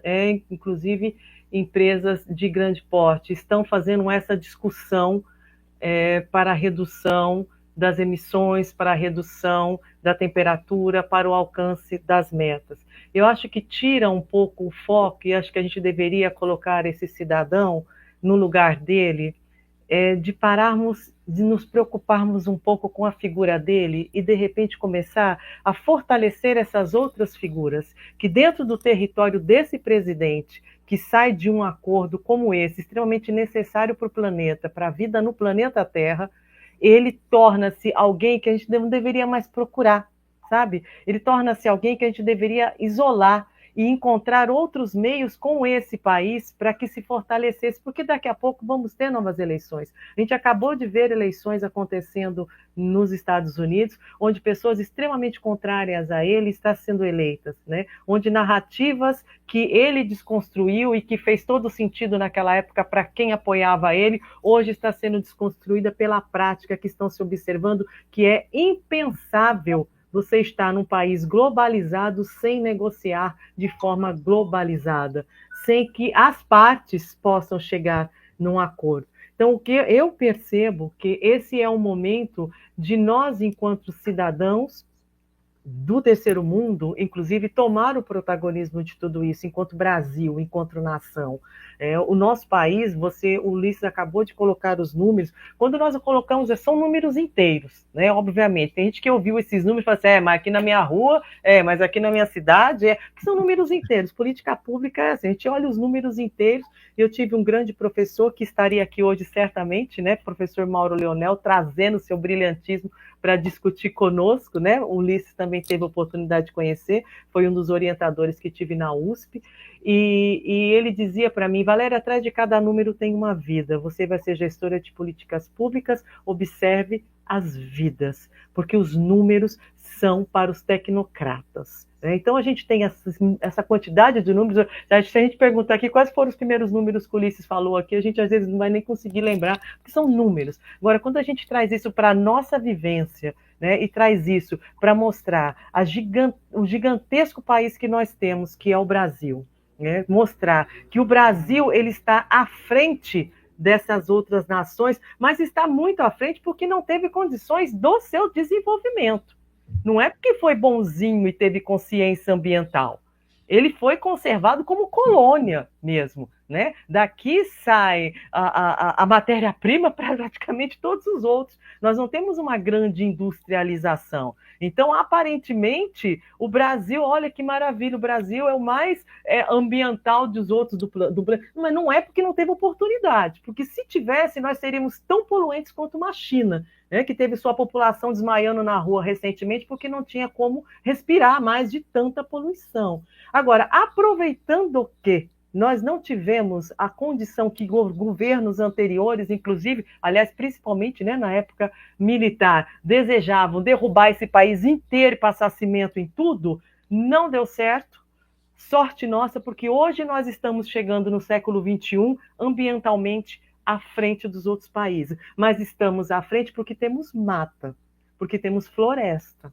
inclusive empresas de grande porte, estão fazendo essa discussão para a redução das emissões, para a redução da temperatura, para o alcance das metas. Eu acho que tira um pouco o foco, e acho que a gente deveria colocar esse cidadão no lugar dele, de nos preocuparmos um pouco com a figura dele e, de repente, começar a fortalecer essas outras figuras que, dentro do território desse presidente, que sai de um acordo como esse, extremamente necessário para o planeta, para a vida no planeta Terra, ele torna-se alguém que a gente não deveria mais procurar, sabe? Ele torna-se alguém que a gente deveria isolar e encontrar outros meios com esse país para que se fortalecesse, porque daqui a pouco vamos ter novas eleições. A gente acabou de ver eleições acontecendo nos Estados Unidos, onde pessoas extremamente contrárias a ele estão sendo eleitas, né? Onde narrativas que ele desconstruiu e que fez todo sentido naquela época para quem apoiava ele, hoje está sendo desconstruída pela prática que estão se observando, que é impensável você está num país globalizado sem negociar de forma globalizada, sem que as partes possam chegar num acordo. Então, o que eu percebo que esse é um momento de nós, enquanto cidadãos do terceiro mundo, inclusive, tomar o protagonismo de tudo isso, enquanto Brasil, enquanto nação. O nosso país, o Ulisses acabou de colocar os números, quando nós colocamos, são números inteiros, né? Obviamente, tem gente que ouviu esses números e fala assim, mas aqui na minha rua, mas aqui na minha cidade, que são números inteiros, política pública é assim, a gente olha os números inteiros. Eu tive um grande professor que estaria aqui hoje certamente, né? Professor Mauro Leonel, trazendo seu brilhantismo para discutir conosco, né? O Ulisses também teve a oportunidade de conhecer, foi um dos orientadores que tive na USP, e ele dizia para mim, Valéria, atrás de cada número tem uma vida, você vai ser gestora de políticas públicas, observe as vidas, porque os números são para os tecnocratas. Então, a gente tem essa quantidade de números. Se a gente perguntar aqui quais foram os primeiros números que o Ulisses falou aqui, a gente às vezes não vai nem conseguir lembrar, porque são números. Agora, quando a gente traz isso para a nossa vivência, né, e traz isso para mostrar o gigantesco país que nós temos, que é o Brasil, né, mostrar que o Brasil ele está à frente dessas outras nações, mas está muito à frente porque não teve condições do seu desenvolvimento. Não é porque foi bonzinho e teve consciência ambiental. Ele foi conservado como colônia mesmo, né? Daqui sai a matéria-prima para praticamente todos os outros. Nós não temos uma grande industrialização. Então, aparentemente, o Brasil, olha que maravilha, o Brasil é o mais ambiental dos outros do planeta. Mas não é porque não teve oportunidade, porque se tivesse, nós seríamos tão poluentes quanto uma China, né, que teve sua população desmaiando na rua recentemente porque não tinha como respirar mais de tanta poluição. Agora, aproveitando que nós não tivemos a condição que governos anteriores, inclusive, aliás, principalmente, né, na época militar, desejavam derrubar esse país inteiro e passar cimento em tudo, não deu certo. Sorte nossa, porque hoje nós estamos chegando no século XXI, ambientalmente, à frente dos outros países. Mas estamos à frente porque temos mata, porque temos floresta.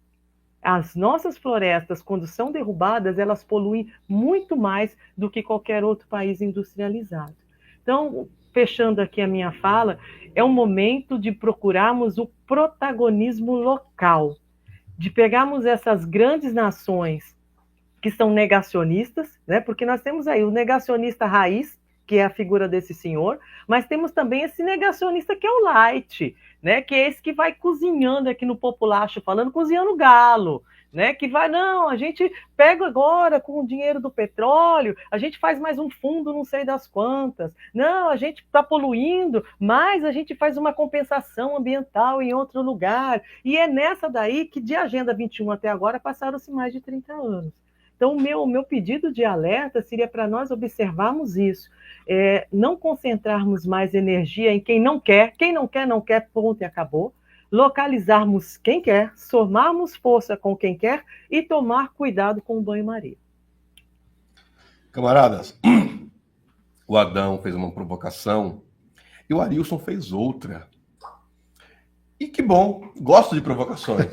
As nossas florestas, quando são derrubadas, elas poluem muito mais do que qualquer outro país industrializado. Então, fechando aqui a minha fala, é um momento de procurarmos o protagonismo local, de pegarmos essas grandes nações que são negacionistas, né? Porque nós temos aí o negacionista raiz, que é a figura desse senhor, mas temos também esse negacionista que é o light, né? Que é esse que vai cozinhando aqui no populacho, cozinhando galo, né? Que vai, não, a gente pega agora com o dinheiro do petróleo, a gente faz mais um fundo não sei das quantas, não, a gente está poluindo, mas a gente faz uma compensação ambiental em outro lugar, e é nessa daí que de Agenda 21 até agora passaram-se mais de 30 anos. Então, o meu pedido de alerta seria para nós observarmos isso, não concentrarmos mais energia em quem não quer, ponto e acabou, localizarmos quem quer, somarmos força com quem quer e tomar cuidado com o banho-maria. Camaradas, o Adão fez uma provocação e o Arilson fez outra. E que bom, gosto de provocações.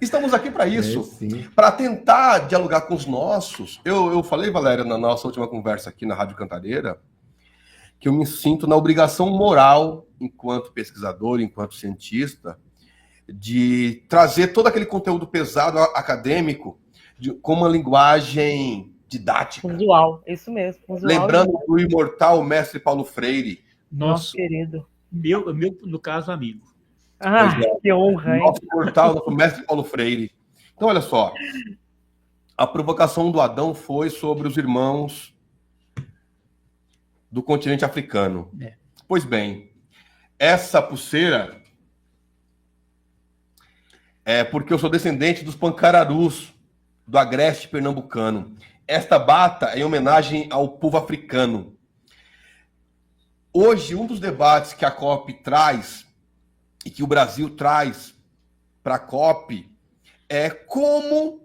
Estamos aqui para isso, para tentar dialogar com os nossos. Eu falei, Valéria, na nossa última conversa aqui na Rádio Cantareira, que eu me sinto na obrigação moral, enquanto pesquisador, enquanto cientista, de trazer todo aquele conteúdo pesado acadêmico com uma linguagem didática. Usual, isso mesmo. Usual, lembrando do imortal mestre Paulo Freire. Nosso querido. Meu, no caso, amigo. Que honra, hein? Nosso imortal, nosso mestre Paulo Freire. Então, olha só. A provocação do Adão foi sobre os irmãos do continente africano. É. Pois bem, essa pulseira é porque eu sou descendente dos pancararus do agreste pernambucano. Esta bata é em homenagem ao povo africano. Hoje, um dos debates que a COP traz e que o Brasil traz para a COP é como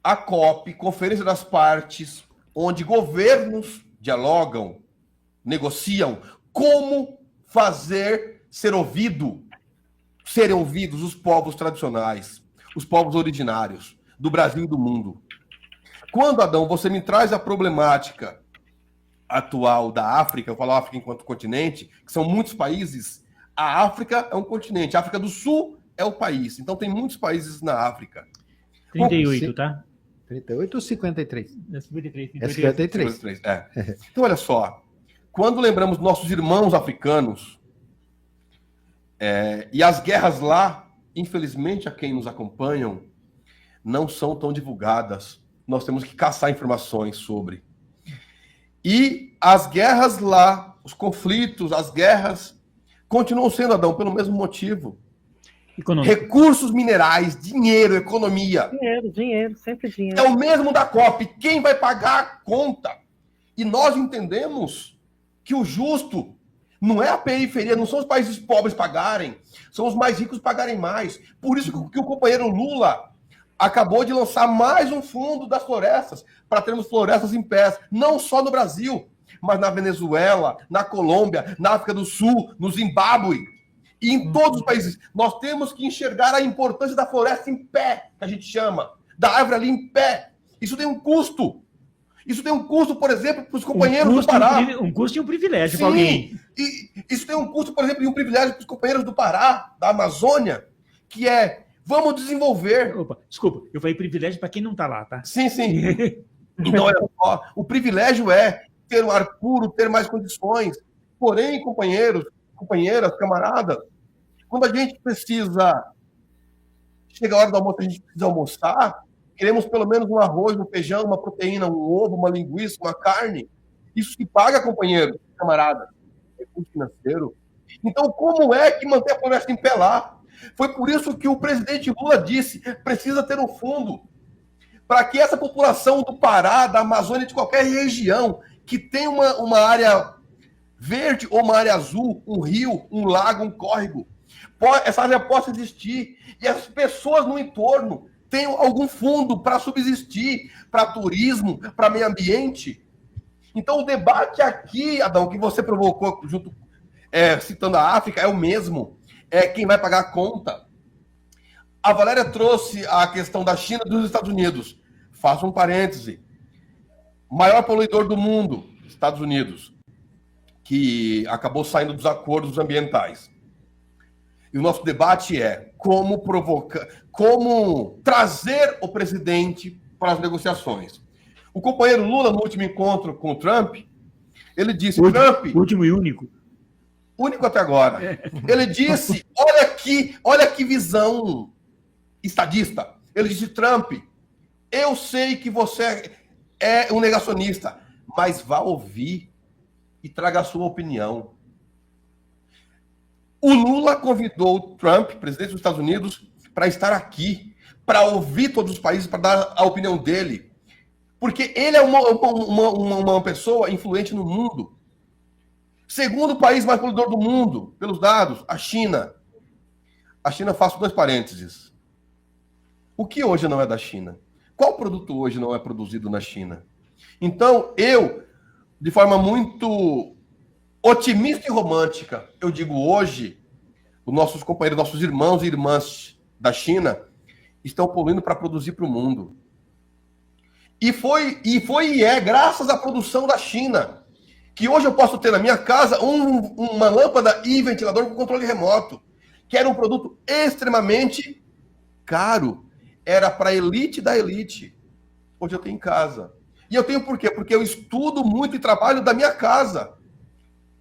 a COP, Conferência das Partes, onde governos dialogam, negociam, como fazer serem ouvidos os povos tradicionais, os povos originários do Brasil e do mundo. Quando, Adão, você me traz a problemática atual da África, eu falo África enquanto continente, que são muitos países, a África é um continente, a África do Sul é o país, então tem muitos países na África. 38, tá? 38 ou 53? É 53. É 53. É. Então, olha só, quando lembramos nossos irmãos africanos, e as guerras lá, infelizmente, a quem nos acompanham, não são tão divulgadas. Nós temos que caçar informações sobre. E as guerras lá, os conflitos, as guerras, continuam sendo, Adão, pelo mesmo motivo. Econômico. Recursos minerais, dinheiro, economia. Dinheiro, sempre dinheiro. É o mesmo da COP. Quem vai pagar a conta? E nós entendemos que o justo não é a periferia, não são os países pobres pagarem, são os mais ricos pagarem mais. Por isso que o companheiro Lula acabou de lançar mais um fundo das florestas, para termos florestas em pé, não só no Brasil, mas na Venezuela, na Colômbia, na África do Sul, no Zimbábue. E em todos os países, nós temos que enxergar a importância da floresta em pé, que a gente chama, da árvore ali em pé. Isso tem um custo. Isso tem um custo, por exemplo, para os companheiros do Pará. Um custo e um privilégio para alguém. E isso tem um custo, por exemplo, e um privilégio para os companheiros do Pará, da Amazônia, que é, vamos desenvolver. Opa, desculpa, eu falei privilégio para quem não está lá, tá? Sim. Então, olha só, o privilégio é ter um ar puro, ter mais condições. Porém, companheiros, companheiras, camaradas, quando a gente precisa, chega a hora do almoço, a gente precisa almoçar, queremos pelo menos um arroz, um feijão, uma proteína, um ovo, uma linguiça, uma carne. Isso se paga, companheiro, camarada. Recurso financeiro. Então, como é que manter a floresta em pé lá? Foi por isso que o presidente Lula disse, precisa ter um fundo para que essa população do Pará, da Amazônia, de qualquer região, que tem uma área verde ou uma área azul, um rio, um lago, um córrego, essa área possa existir e as pessoas no entorno tenham algum fundo para subsistir, para turismo, para meio ambiente. Então o debate aqui, Adão, que você provocou junto, citando a África, é o mesmo. É quem vai pagar a conta. A Valéria trouxe a questão da China e dos Estados Unidos. Faço um parêntese. Maior poluidor do mundo, Estados Unidos, que acabou saindo dos acordos ambientais. E o nosso debate é como trazer o presidente para as negociações. O companheiro Lula, no último encontro com o Trump, ele disse, Último e único. Único até agora. Ele disse, olha que visão estadista. Ele disse, Trump, eu sei que você é um negacionista, mas vá ouvir e traga a sua opinião. O Lula convidou o Trump, presidente dos Estados Unidos, para estar aqui, para ouvir todos os países, para dar a opinião dele. Porque ele é uma pessoa influente no mundo. Segundo país mais poluidor do mundo, pelos dados, a China. A China, faço 2 parênteses. O que hoje não é da China? Qual produto hoje não é produzido na China? Então, eu, de forma muito otimista e romântica, eu digo hoje, os nossos companheiros, nossos irmãos e irmãs da China estão poluindo para produzir para o mundo. E foi e é graças à produção da China que hoje eu posso ter na minha casa uma lâmpada e ventilador com controle remoto, que era um produto extremamente caro. Era para a elite da elite. Hoje eu tenho em casa. E eu tenho por quê? Porque eu estudo muito e trabalho da minha casa.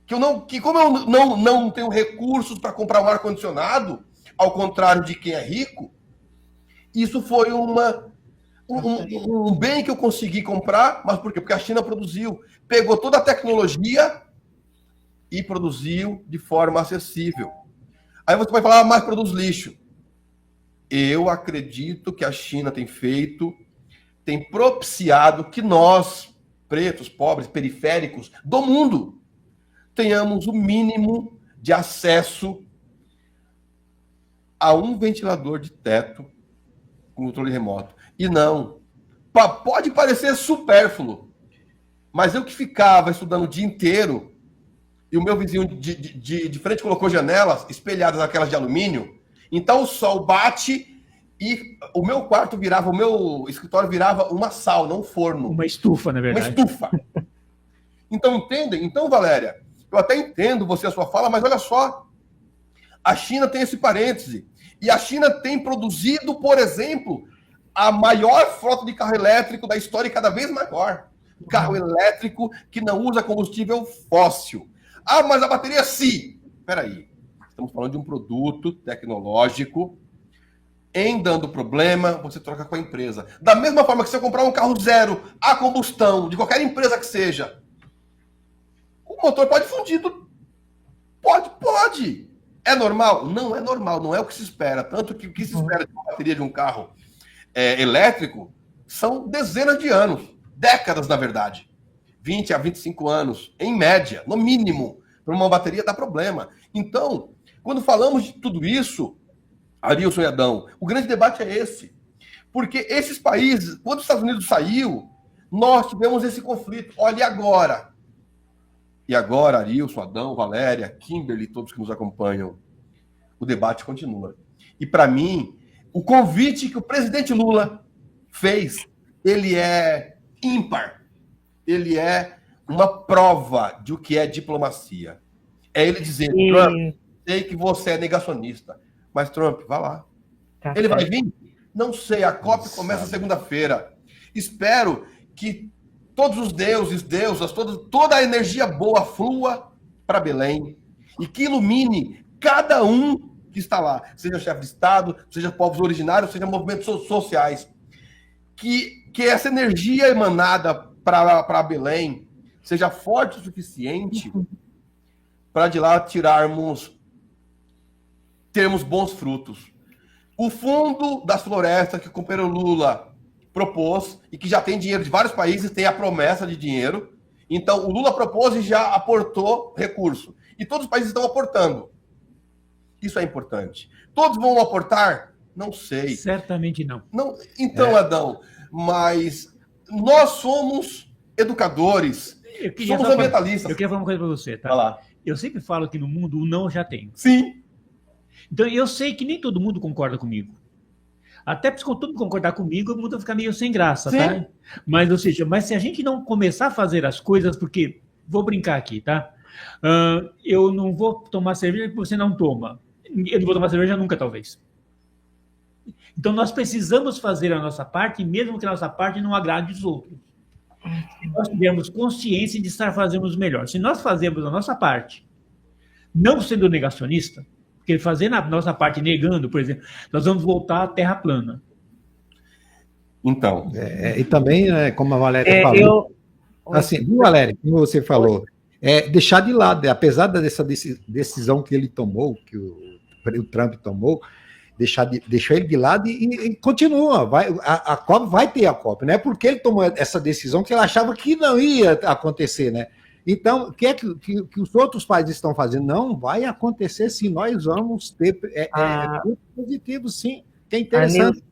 Como eu não tenho recursos para comprar um ar-condicionado, ao contrário de quem é rico, isso foi um bem que eu consegui comprar, mas por quê? Porque a China produziu, pegou toda a tecnologia e produziu de forma acessível. Aí você vai falar, mas produz lixo. Eu acredito que a China tem propiciado que nós, pretos, pobres, periféricos do mundo, tenhamos o mínimo de acesso a um ventilador de teto com controle remoto. E não. Pode parecer supérfluo, mas eu que ficava estudando o dia inteiro e o meu vizinho de frente colocou janelas espelhadas naquelas de alumínio, então o sol bate e o meu quarto virava, o meu escritório virava uma sauna, um forno. Uma estufa, na verdade. Uma estufa. Então, entendem? Então, Valéria, eu até entendo você, a sua fala, mas olha só, a China tem esse parêntese. E a China tem produzido, por exemplo, a maior frota de carro elétrico da história e cada vez maior. Carro elétrico que não usa combustível fóssil. Ah, mas a bateria sim. Espera aí. Estamos falando de um produto tecnológico. Em dando problema, você troca com a empresa. Da mesma forma que você comprar um carro zero a combustão, de qualquer empresa que seja, o motor pode fundir. Pode. É normal? Não é normal, não é o que se espera. Tanto que o que se espera de uma bateria de um carro elétrico são dezenas de anos, décadas, na verdade. 20 a 25 anos, em média, no mínimo, para uma bateria dá problema. Então, quando falamos de tudo isso, Arilson e Adão, o grande debate é esse. Porque esses países, quando os Estados Unidos saiu, nós tivemos esse conflito. Olha, e agora? E agora, Arilson, Adão, Valéria, Kimberly, todos que nos acompanham, o debate continua. E para mim, o convite que o presidente Lula fez, ele é ímpar. Ele é uma prova de o que é diplomacia. É ele dizendo, Trump, sei que você é negacionista, mas Trump, vá lá. Tá ele certo. vai vir? Não sei, a COP começa segunda-feira. Espero que todos os deuses, deusas, toda a energia boa flua para Belém e que ilumine cada um que está lá, seja chefe de Estado, seja povos originários, seja movimentos sociais. Que essa energia emanada para Belém seja forte o suficiente para de lá termos bons frutos. O Fundo das Florestas que o companheiro Lula propôs e que já tem dinheiro de vários países, tem a promessa de dinheiro. Então, o Lula propôs e já aportou recurso. E todos os países estão aportando. Isso é importante. Todos vão aportar? Não sei. Certamente não. Então, Adão, mas nós somos educadores, somos ambientalistas. Eu queria falar uma coisa para você, tá? Vai lá. Eu sempre falo que no mundo o não já tem. Sim. Então, eu sei que nem todo mundo concorda comigo. Até porque todo mundo concordar comigo, o mundo vai ficar meio sem graça, Sim. tá? Mas, ou seja, se a gente não começar a fazer as coisas, porque, vou brincar aqui, tá? Eu não vou tomar cerveja porque você não toma. Eu não vou tomar cerveja nunca, talvez. Então, nós precisamos fazer a nossa parte, mesmo que a nossa parte não agrade os outros. Se nós tivermos consciência de estar fazendo o melhor. Se nós fazemos a nossa parte, não sendo negacionista, porque fazendo a nossa parte negando, por exemplo, nós vamos voltar à terra plana. Então. E também, né, como a Valéria falou, assim, viu, Valéria, como você falou, deixar de lado, apesar dessa decisão que ele tomou, que o Trump tomou, deixou ele de lado e continua. A COP vai ter a COP, não é porque ele tomou essa decisão que ele achava que não ia acontecer, né? Então, o que é que os outros países estão fazendo? Não vai acontecer sim, nós vamos ter positivos, sim, que é interessante.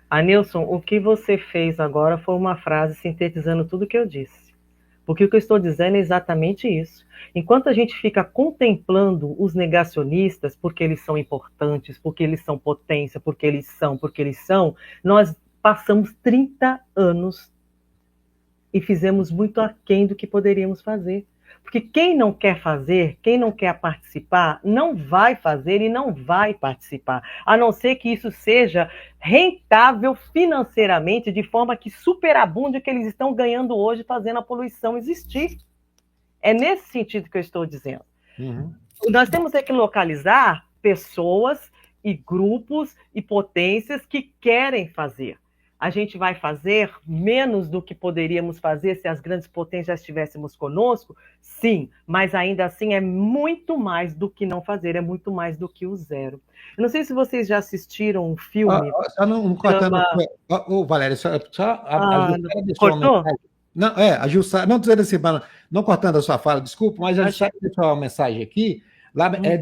Anilson, o que você fez agora foi uma frase sintetizando tudo que eu disse. Porque o que eu estou dizendo é exatamente isso. Enquanto a gente fica contemplando os negacionistas, porque eles são importantes, porque eles são potência, porque eles são, nós passamos 30 anos e fizemos muito aquém do que poderíamos fazer. Porque quem não quer fazer, quem não quer participar, não vai fazer e não vai participar. A não ser que isso seja rentável financeiramente, de forma que superabunde o que eles estão ganhando hoje fazendo a poluição existir. É nesse sentido que eu estou dizendo. Uhum. Nós temos que localizar pessoas e grupos e potências que querem fazer. A gente vai fazer menos do que poderíamos fazer se as grandes potências já estivéssemos conosco? Sim, mas ainda assim é muito mais do que não fazer, é muito mais do que o zero. Eu não sei se vocês já assistiram um filme... Só não cortando... Valéria, a Jussara deixou uma mensagem. Não, a Jussara... Não dizendo assim, não cortando a sua fala, desculpa, mas a Jussara deixou uma mensagem aqui,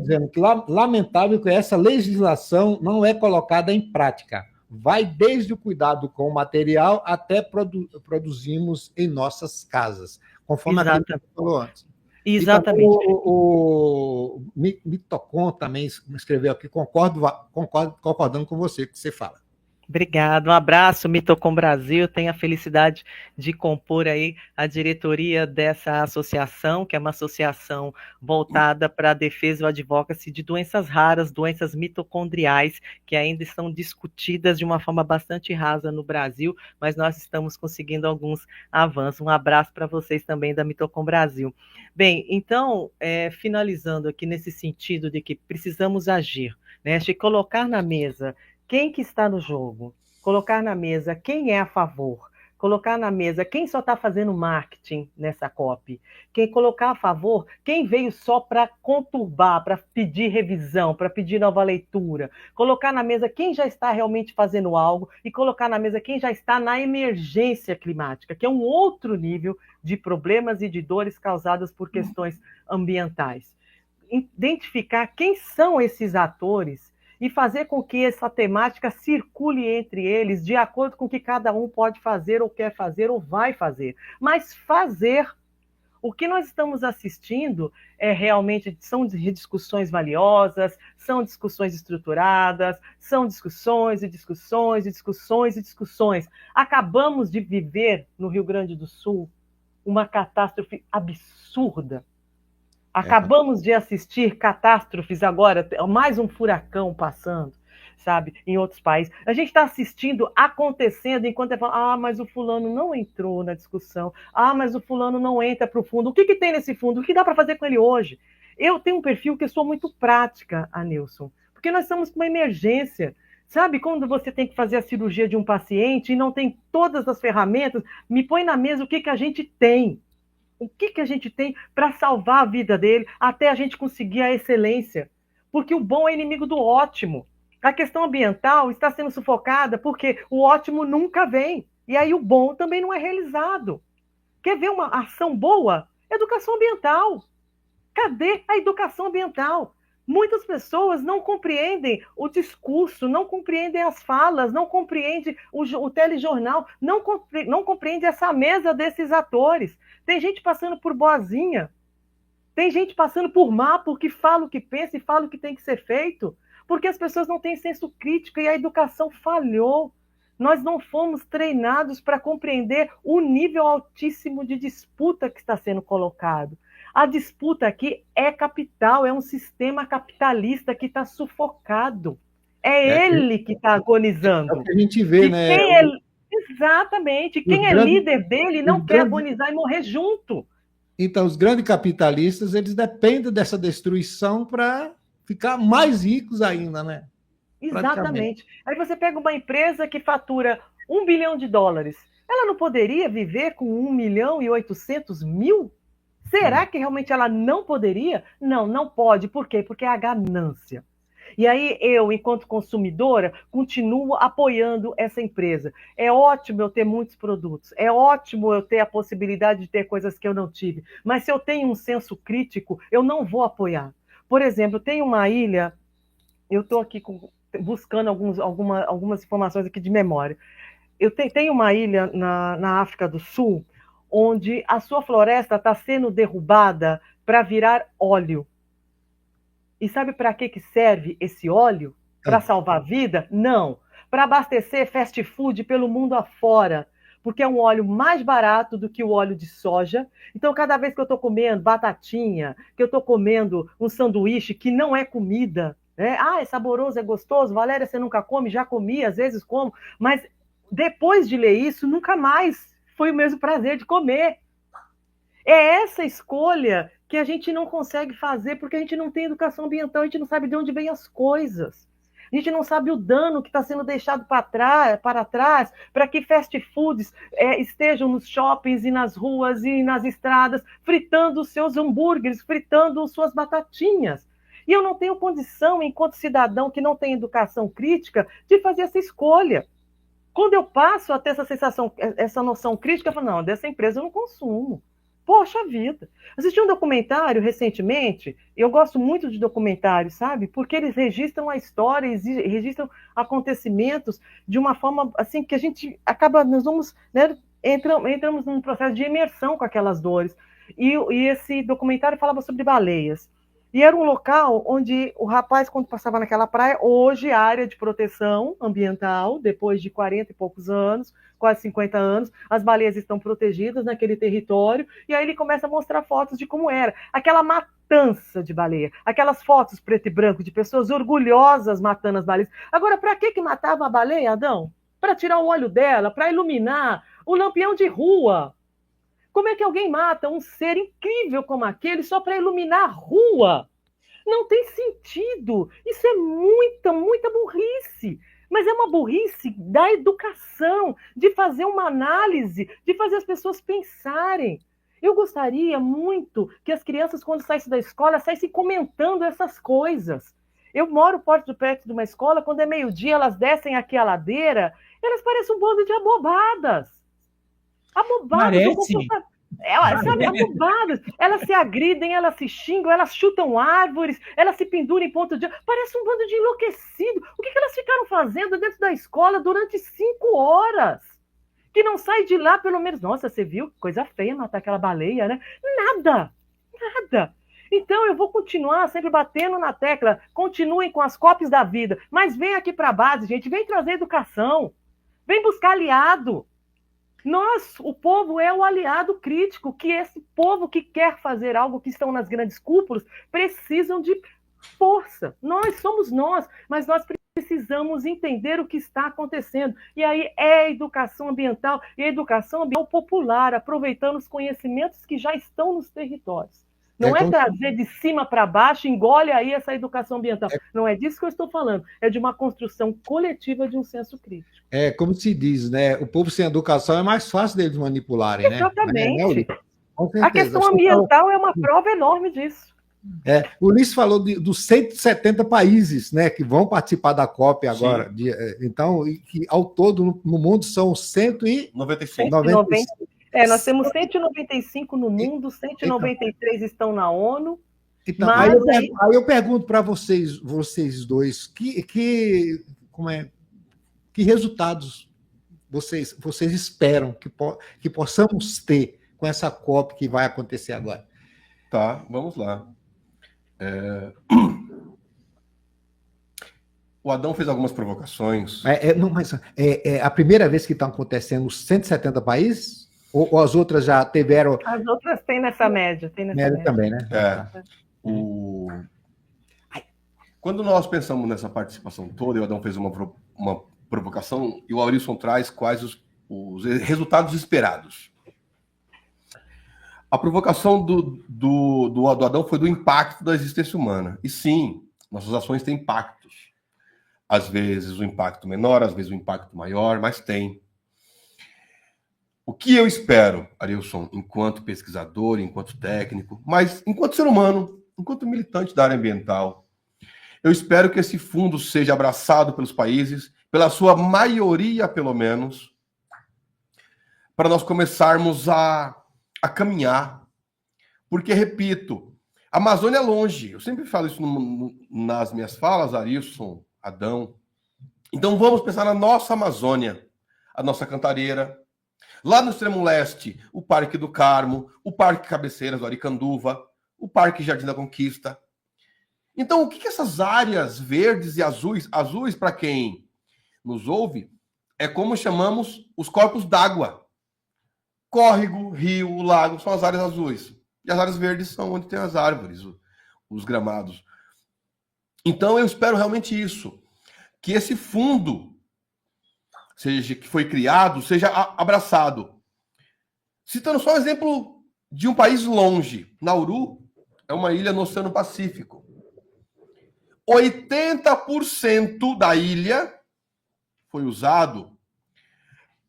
dizendo que lamentável que essa legislação não é colocada em prática. Vai desde o cuidado com o material até produzimos em nossas casas, conforme a gente falou antes. Exatamente. O Mitocon também escreveu aqui, concordando com você, que você fala. Obrigado, um abraço, Mitocom Brasil. Tenho a felicidade de compor aí a diretoria dessa associação, que é uma associação voltada para a defesa e o advocacy de doenças raras, doenças mitocondriais, que ainda estão discutidas de uma forma bastante rasa no Brasil, mas nós estamos conseguindo alguns avanços. Um abraço para vocês também da Mitocom Brasil. Bem, então, finalizando aqui nesse sentido de que precisamos agir, né, de colocar na mesa quem que está no jogo, colocar na mesa quem é a favor, colocar na mesa quem só está fazendo marketing nessa COP, quem colocar a favor, quem veio só para conturbar, para pedir revisão, para pedir nova leitura, colocar na mesa quem já está realmente fazendo algo e colocar na mesa quem já está na emergência climática, que é um outro nível de problemas e de dores causadas por questões ambientais. Identificar quem são esses atores e fazer com que essa temática circule entre eles de acordo com o que cada um pode fazer ou quer fazer ou vai fazer. Mas fazer. O que nós estamos assistindo são discussões valiosas, são discussões estruturadas, são discussões e discussões e discussões e discussões. Acabamos de viver no Rio Grande do Sul uma catástrofe absurda. Acabamos de assistir catástrofes agora, mais um furacão passando, sabe, em outros países. A gente está assistindo acontecendo enquanto fala, mas o fulano não entrou na discussão, mas o fulano não entra para o fundo. O que tem nesse fundo? O que dá para fazer com ele hoje? Eu tenho um perfil que eu sou muito prática, Anilson, porque nós estamos com uma emergência. Sabe, quando você tem que fazer a cirurgia de um paciente e não tem todas as ferramentas, me põe na mesa o que a gente tem. O que a gente tem para salvar a vida dele até a gente conseguir a excelência? Porque o bom é inimigo do ótimo. A questão ambiental está sendo sufocada porque o ótimo nunca vem. E aí o bom também não é realizado. Quer ver uma ação boa? Educação ambiental. Cadê a educação ambiental? Muitas pessoas não compreendem o discurso, não compreendem as falas, não compreendem o telejornal, não compreendem essa mesa desses atores. Tem gente passando por boazinha, tem gente passando por má porque fala o que pensa e fala o que tem que ser feito, porque as pessoas não têm senso crítico e a educação falhou. Nós não fomos treinados para compreender o nível altíssimo de disputa que está sendo colocado. A disputa aqui é capital, é um sistema capitalista que está sufocado. É ele que está agonizando. É o que a gente vê, né? Exatamente. Quem é líder dele não quer agonizar e morrer junto. Então, os grandes capitalistas, eles dependem dessa destruição para ficar mais ricos ainda, né? Exatamente. Aí você pega uma empresa que fatura $1 bilhão. Ela não poderia viver com 1.800.000? Será que realmente ela não poderia? Não, não pode. Por quê? Porque é a ganância. E aí eu, enquanto consumidora, continuo apoiando essa empresa. É ótimo eu ter muitos produtos, é ótimo eu ter a possibilidade de ter coisas que eu não tive, mas se eu tenho um senso crítico, eu não vou apoiar. Por exemplo, tem uma ilha, eu estou aqui buscando algumas informações aqui de memória. Tem uma ilha na África do Sul, onde a sua floresta está sendo derrubada para virar óleo. E sabe para que serve esse óleo? Para salvar a vida? Não. Para abastecer fast food pelo mundo afora. Porque é um óleo mais barato do que o óleo de soja. Então, cada vez que eu estou comendo batatinha, que eu estou comendo um sanduíche que não é comida, né? É saboroso, é gostoso. Valéria, você nunca come? Já comi, às vezes como. Mas depois de ler isso, nunca mais foi o mesmo prazer de comer. É essa escolha que a gente não consegue fazer porque a gente não tem educação ambiental, a gente não sabe de onde vêm as coisas. A gente não sabe o dano que está sendo deixado para trás, para que fast foods estejam nos shoppings e nas ruas e nas estradas, fritando os seus hambúrgueres, fritando suas batatinhas. E eu não tenho condição, enquanto cidadão que não tem educação crítica, de fazer essa escolha. Quando eu passo a ter essa sensação, essa noção crítica, eu falo, não, dessa empresa eu não consumo. Poxa vida. Assisti um documentário recentemente, e eu gosto muito de documentários, sabe? Porque eles registram a história, registram acontecimentos de uma forma assim que a gente acaba, nós vamos, né, entramos num processo de imersão com aquelas dores. E esse documentário falava sobre baleias. E era um local onde o rapaz, quando passava naquela praia, hoje área de proteção ambiental, depois de 40 e poucos anos, quase 50 anos, as baleias estão protegidas naquele território, e aí ele começa a mostrar fotos de como era. Aquela matança de baleia, aquelas fotos preto e branco de pessoas orgulhosas matando as baleias. Agora, para que matava a baleia, Adão? Para tirar o óleo dela, para iluminar o lampião de rua. Como é que alguém mata um ser incrível como aquele só para iluminar a rua? Não tem sentido. Isso é muita, muita burrice. Mas é uma burrice da educação, de fazer uma análise, de fazer as pessoas pensarem. Eu gostaria muito que as crianças, quando saíssem da escola, saíssem comentando essas coisas. Eu moro perto de uma escola, quando é meio-dia, elas descem aqui a ladeira, elas parecem um bando de abobadas. Parece. Sabe, abobadas. Elas se agridem, elas se xingam, elas chutam árvores, elas se penduram em ponto de... Parece um bando de enlouquecido. O que elas ficaram fazendo dentro da escola durante 5 horas? Que não sai de lá, pelo menos... Nossa, você viu? Coisa feia matar aquela baleia, né? Nada. Então, eu vou continuar sempre batendo na tecla. Continuem com as cópias da vida. Mas vem aqui para a base, gente. Vem trazer educação. Vem buscar aliado. Nós, o povo, é o aliado crítico, que esse povo que quer fazer algo, que estão nas grandes cúpulas, precisam de força. Nós somos nós, mas nós precisamos entender o que está acontecendo. E aí é a educação ambiental, e a educação ambiental popular, aproveitando os conhecimentos que já estão nos territórios. Não é trazer de cima para baixo, engole aí essa educação ambiental. Não é disso que eu estou falando. É de uma construção coletiva de um senso crítico. É como se diz, né? O povo sem educação é mais fácil deles manipularem, né? Exatamente. A questão ambiental é uma prova enorme disso. O Ulisses falou dos 170 países, né, que vão participar da COP agora. Então, que ao todo no mundo são 195. Nós temos 195 no mundo, 193 estão na ONU. Então, aí eu pergunto para vocês dois, que resultados vocês esperam que possamos ter com essa COP que vai acontecer agora? Tá, vamos lá. O Adão fez algumas provocações. Mas a primeira vez que estão acontecendo os 170 países? Ou as outras já tiveram... As outras têm nessa média. Média também, né? Quando nós pensamos nessa participação toda, o Adão fez uma provocação e o Aurilson traz quais os resultados esperados. A provocação do Adão foi do impacto da existência humana. E sim, nossas ações têm impactos. Às vezes o impacto menor, às vezes o impacto maior, mas tem. O que eu espero, Arilson, enquanto pesquisador, enquanto técnico, mas enquanto ser humano, enquanto militante da área ambiental, eu espero que esse fundo seja abraçado pelos países, pela sua maioria, pelo menos, para nós começarmos a caminhar. Porque, repito, a Amazônia é longe. Eu sempre falo isso nas minhas falas, Arilson, Adão. Então vamos pensar na nossa Amazônia, a nossa Cantareira. Lá no extremo leste, o Parque do Carmo, o Parque Cabeceiras do Aricanduva, o Parque Jardim da Conquista. Então, o que essas áreas verdes e azuis para quem nos ouve, é como chamamos os corpos d'água. Córrego, rio, lago, são as áreas azuis. E as áreas verdes são onde tem as árvores, os gramados. Então, eu espero realmente isso. Que esse fundo que foi criado, seja abraçado. Citando só um exemplo de um país longe. Nauru é uma ilha no Oceano Pacífico. 80% da ilha foi usado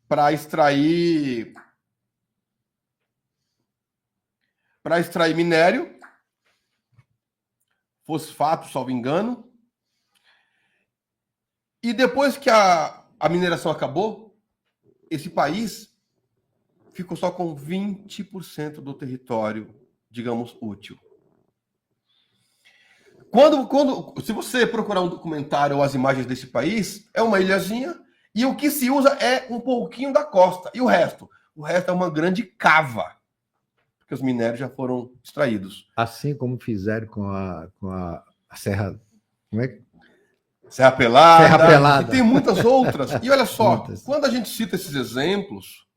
para extrair minério, fosfato, salvo engano. E depois que a mineração acabou, esse país ficou só com 20% do território, digamos, útil. Se você procurar um documentário ou as imagens desse país, é uma ilhazinha e o que se usa é um pouquinho da costa. E o resto? O resto é uma grande cava, porque os minérios já foram extraídos. Assim como fizeram com a Serra... Como é que... Serra Pelada. Serra Pelada. E tem muitas outras. E olha só, Muitas. quando a gente cita esses exemplos,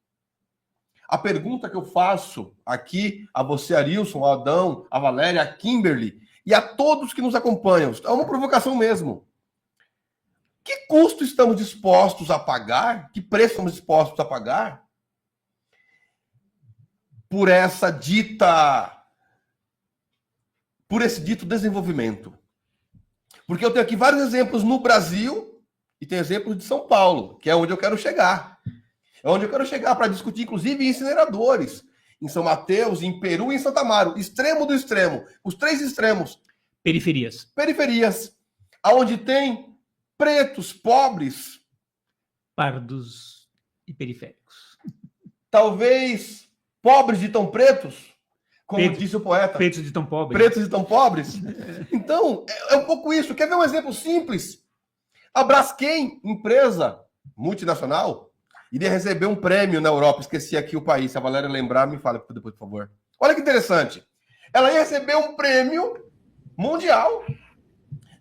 a pergunta que eu faço aqui a você, Arilson, ao Adão, a Valéria, a Kimberly e a todos que nos acompanham, é uma provocação mesmo. Que custo estamos dispostos a pagar? Que preço estamos dispostos a pagar por esse dito desenvolvimento? Porque eu tenho aqui vários exemplos no Brasil e tem exemplos de São Paulo, que é onde eu quero chegar. É onde eu quero chegar para discutir, inclusive, incineradores. Em São Mateus, em Peru e em Santa Amaro. Extremo do extremo. Os 3 extremos. Periferias. Periferias. Onde tem pretos, pobres. Pardos e periféricos. Talvez pobres de tão pretos. Como disse o poeta. Pretos de tão pobres. Pretos de tão pobres. Então, é um pouco isso. Quer ver um exemplo simples? A Braskem, empresa multinacional, iria receber um prêmio na Europa. Esqueci aqui o país. Se a Valéria lembrar, me fala depois, por favor. Olha que interessante. Ela ia receber um prêmio mundial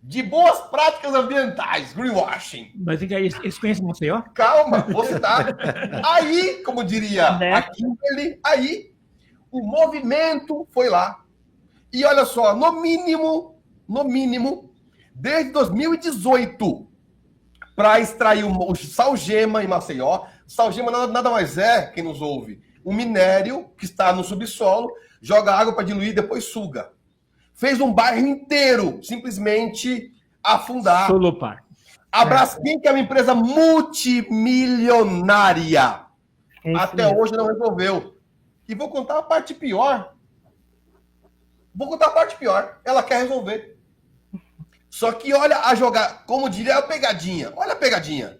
de boas práticas ambientais, greenwashing. Mas eles conhecem Maceió? Calma, vou citar. Aí, como diria a Kimberly, aí o movimento foi lá. E olha só, no mínimo, desde 2018, para extrair o salgema em Maceió. Salgema nada mais é, quem nos ouve, um minério que está no subsolo, joga água para diluir e depois suga. Fez um bairro inteiro simplesmente afundar. Solopar. A Braskem, que é uma empresa multimilionária, até hoje não resolveu. E vou contar a parte pior. Ela quer resolver. Só que olha a jogar, como diria a pegadinha. Olha a pegadinha.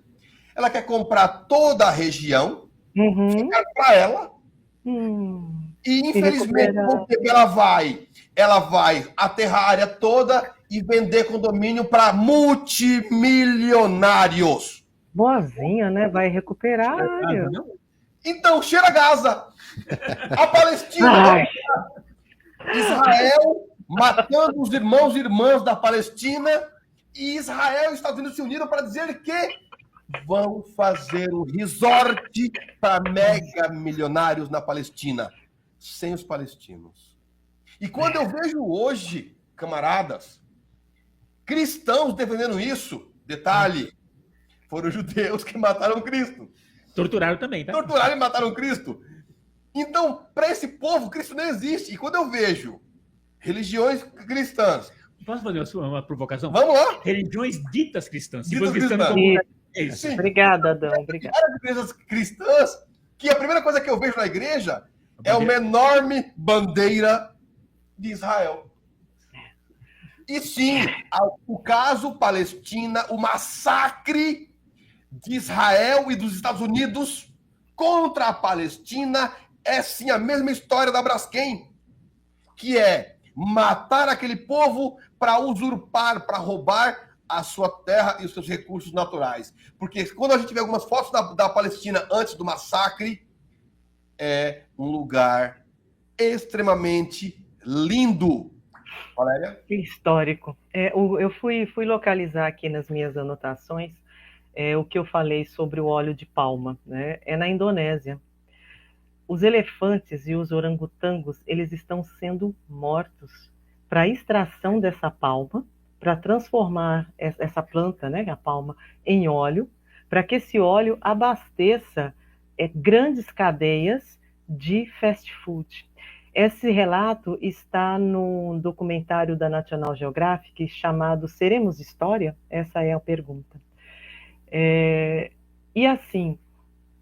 Ela quer comprar toda a região, ficar para ela. E infelizmente, ela vai aterrar a área toda e vender condomínio para multimilionários. Boazinha, né? Vai recuperar a área. Então, cheira Gaza. A Palestina. Israel matando os irmãos e irmãs da Palestina. E Israel e Estados Unidos se uniram para dizer que vão fazer um resort para mega milionários na Palestina, sem os palestinos. E quando eu vejo hoje, camaradas, cristãos defendendo isso, detalhe, foram judeus que mataram Cristo. Torturaram também, tá? Torturaram e mataram Cristo. Então, para esse povo, Cristo não existe. E quando eu vejo religiões cristãs... Posso fazer uma provocação? Vamos lá. Religiões ditas cristãs. Ditas cristãs. É isso. Obrigada, Adão. Obrigada. Várias igrejas cristãs, que a primeira coisa que eu vejo na igreja é uma enorme bandeira de Israel. E sim, o caso Palestina, o massacre de Israel e dos Estados Unidos contra a Palestina é sim a mesma história da Braskem, que é matar aquele povo para usurpar, para roubar a sua terra e os seus recursos naturais. Porque quando a gente vê algumas fotos da Palestina antes do massacre, é um lugar extremamente lindo. Valéria? Histórico. Eu fui localizar aqui nas minhas anotações o que eu falei sobre o óleo de palma, né? É na Indonésia. Os elefantes e os orangotangos, eles estão sendo mortos para a extração dessa palma, para transformar essa planta, né, a palma, em óleo, para que esse óleo abasteça grandes cadeias de fast food. Esse relato está no documentário da National Geographic chamado Seremos História? Essa é a pergunta. E assim,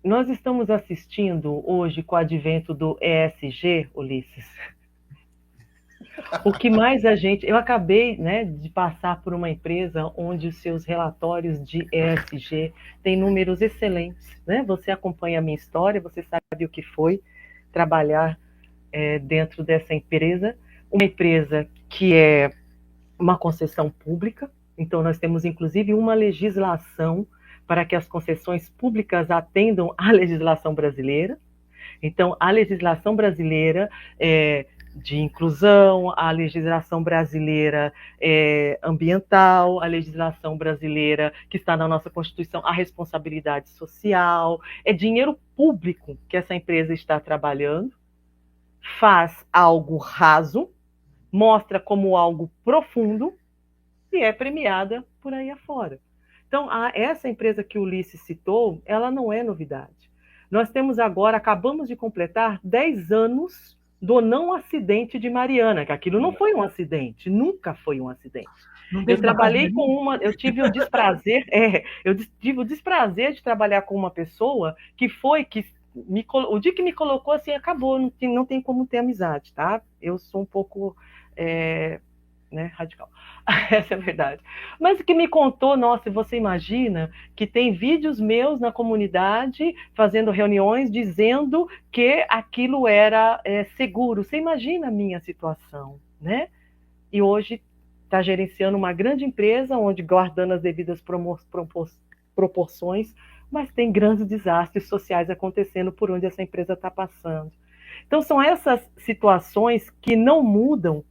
nós estamos assistindo hoje com o advento do ESG, Ulisses. O que mais a gente... Eu acabei, né, de passar por uma empresa onde os seus relatórios de ESG têm números excelentes, né? Você acompanha a minha história, você sabe o que foi trabalhar dentro dessa empresa. Uma empresa que é uma concessão pública, então nós temos inclusive uma legislação para que as concessões públicas atendam à legislação brasileira. Então, a legislação brasileira de inclusão, a legislação brasileira ambiental, a legislação brasileira que está na nossa Constituição, a responsabilidade social, é dinheiro público que essa empresa está trabalhando, faz algo raso, mostra como algo profundo e é premiada por aí afora. Então, essa empresa que o Ulisses citou, ela não é novidade. Nós temos agora, acabamos de completar 10 anos do não acidente de Mariana, que aquilo não foi um acidente, nunca foi um acidente. Eu trabalhei com uma, eu tive o desprazer, de trabalhar com uma pessoa que o dia que me colocou assim, acabou, não tem como ter amizade, tá? Eu sou um pouco radical. Essa é a verdade. Mas que me contou, nossa, você imagina que tem vídeos meus na comunidade fazendo reuniões dizendo que aquilo era seguro. Você imagina a minha situação, né? E hoje está gerenciando uma grande empresa onde guardando as devidas proporções, mas tem grandes desastres sociais acontecendo por onde essa empresa está passando. Então são essas situações que não mudam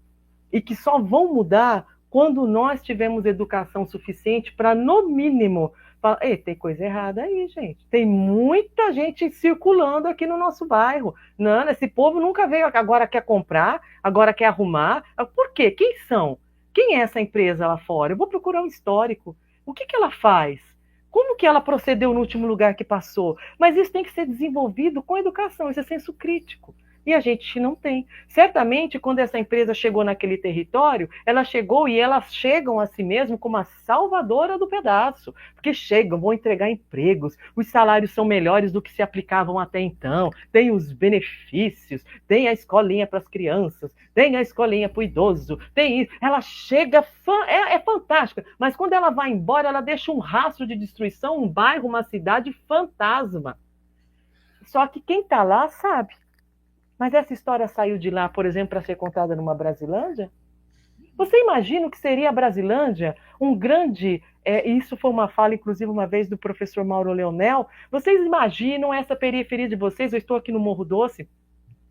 e que só vão mudar quando nós tivermos educação suficiente para, no mínimo, falar, tem coisa errada aí, gente. Tem muita gente circulando aqui no nosso bairro. Não, esse povo nunca veio, agora quer comprar, agora quer arrumar. Por quê? Quem são? Quem é essa empresa lá fora? Eu vou procurar um histórico. O que ela faz? Como que ela procedeu no último lugar que passou? Mas isso tem que ser desenvolvido com educação, isso é senso crítico. E a gente não tem. Certamente, quando essa empresa chegou naquele território, ela chegou e elas chegam a si mesmo como a salvadora do pedaço, porque chegam, vão entregar empregos, os salários são melhores do que se aplicavam até então, tem os benefícios, tem a escolinha para as crianças, tem a escolinha para o idoso, tem isso. Ela chega, é fantástica, mas quando ela vai embora, ela deixa um rastro de destruição, um bairro, uma cidade fantasma. Só que quem está lá sabe. Mas essa história saiu de lá, por exemplo, para ser contada numa Brasilândia? Você imagina o que seria a Brasilândia? Um grande... isso foi uma fala, inclusive, uma vez do professor Mauro Leonel. Vocês imaginam essa periferia de vocês? Eu estou aqui no Morro Doce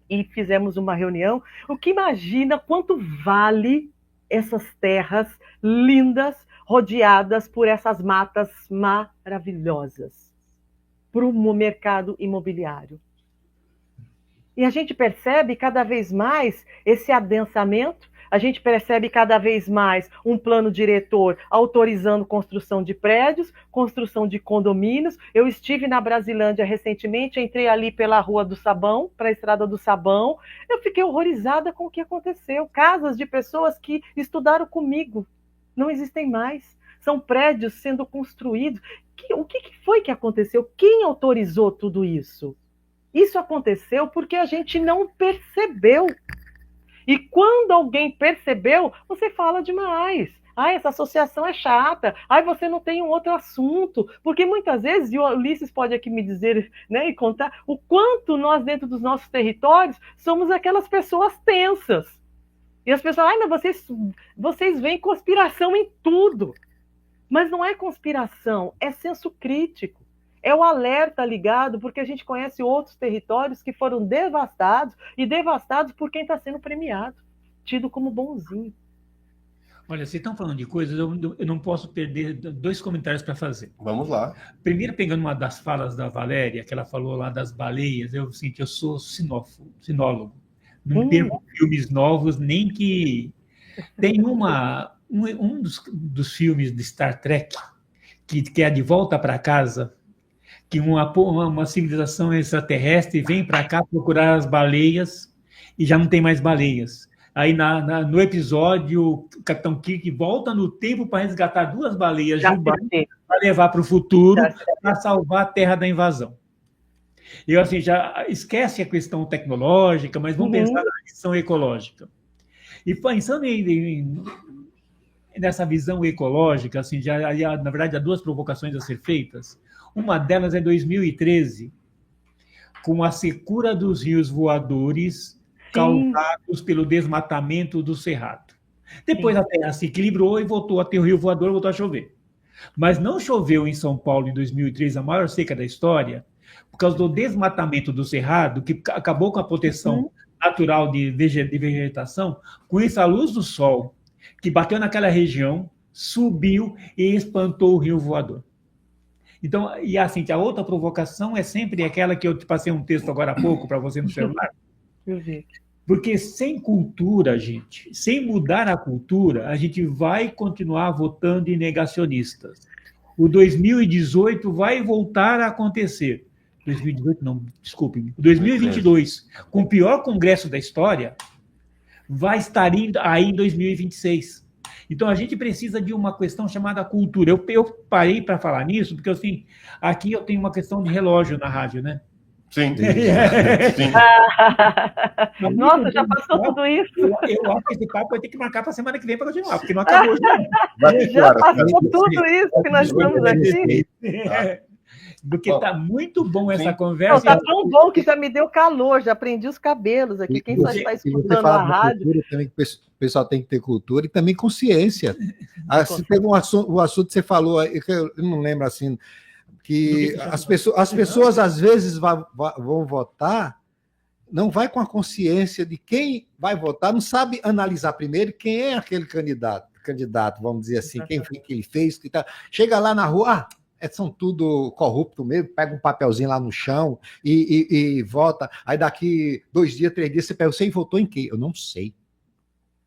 e fizemos uma reunião. O que imagina quanto vale essas terras lindas, rodeadas por essas matas maravilhosas para o mercado imobiliário? E a gente percebe cada vez mais esse adensamento, a gente percebe cada vez mais um plano diretor autorizando construção de prédios, construção de condomínios. Eu estive na Brasilândia recentemente, entrei ali pela Rua do Sabão, para a Estrada do Sabão, eu fiquei horrorizada com o que aconteceu. Casas de pessoas que estudaram comigo não existem mais. São prédios sendo construídos. O que foi que aconteceu? Quem autorizou tudo isso? Isso aconteceu porque a gente não percebeu. E quando alguém percebeu, você fala demais. Essa associação é chata. Você não tem um outro assunto. Porque muitas vezes, e o Ulisses pode aqui me dizer, né, e contar, o quanto nós, dentro dos nossos territórios, somos aquelas pessoas tensas. E as pessoas, mas vocês veem conspiração em tudo. Mas não é conspiração, é senso crítico. É o alerta ligado, porque a gente conhece outros territórios que foram devastados, e devastados por quem está sendo premiado, tido como bonzinho. Olha, vocês estão falando de coisas, eu não posso perder 2 comentários para fazer. Vamos lá. Primeiro, pegando uma das falas da Valéria, que ela falou lá das baleias, eu sou sinólogo. Não perco filmes novos, nem que... Tem um dos filmes de Star Trek, que é De Volta para Casa, que uma civilização extraterrestre vem para cá procurar as baleias e já não tem mais baleias. Aí no episódio, o Capitão Kirk volta no tempo para resgatar 2 baleias Jubá para levar para o futuro para salvar a Terra da invasão. Eu assim, já esquece a questão tecnológica, mas vamos pensar na questão ecológica. E pensando nessa visão ecológica, assim, na verdade, há 2 provocações a ser feitas. Uma delas é 2013, com a secura dos rios voadores causados pelo desmatamento do Cerrado. Depois a Terra se equilibrou e voltou a ter o rio voador, voltou a chover. Mas não choveu em São Paulo em 2013, a maior seca da história, por causa do desmatamento do Cerrado, que acabou com a proteção natural de vegetação. Com isso, a luz do sol, que bateu naquela região, subiu e espantou o rio voador. Então, e assim, a outra provocação é sempre aquela que eu te passei um texto agora há pouco para você no celular. Porque sem cultura, gente, sem mudar a cultura, a gente vai continuar votando em negacionistas. O 2018 vai voltar a acontecer. 2018 não, desculpe-me. 2022, com o pior congresso da história, vai estar aí em 2026. Então, a gente precisa de uma questão chamada cultura. Eu parei para falar nisso, porque assim, aqui eu tenho uma questão de relógio na rádio, né? Sim. Sim. Nossa, já passou tudo isso. Eu acho que esse papo vai ter que marcar para a semana que vem para continuar, porque não acabou já. Já passou tudo isso que nós estamos aqui. Porque está muito bom essa conversa. Está tão bom que já me deu calor, já prendi os cabelos aqui. Quem só está escutando a rádio. Cultura, também, o pessoal tem que ter cultura e também consciência. Se pega o assunto que você falou, eu não lembro assim, que as pessoas às vezes vão votar, não vai com a consciência de quem vai votar, não sabe analisar primeiro quem é aquele candidato, vamos dizer assim, quem foi que ele fez, que tá. Chega lá na rua, são tudo corrupto mesmo, pega um papelzinho lá no chão e vota, aí daqui 2 dias, 3 dias, você pergunta, você votou em quem? Eu não sei.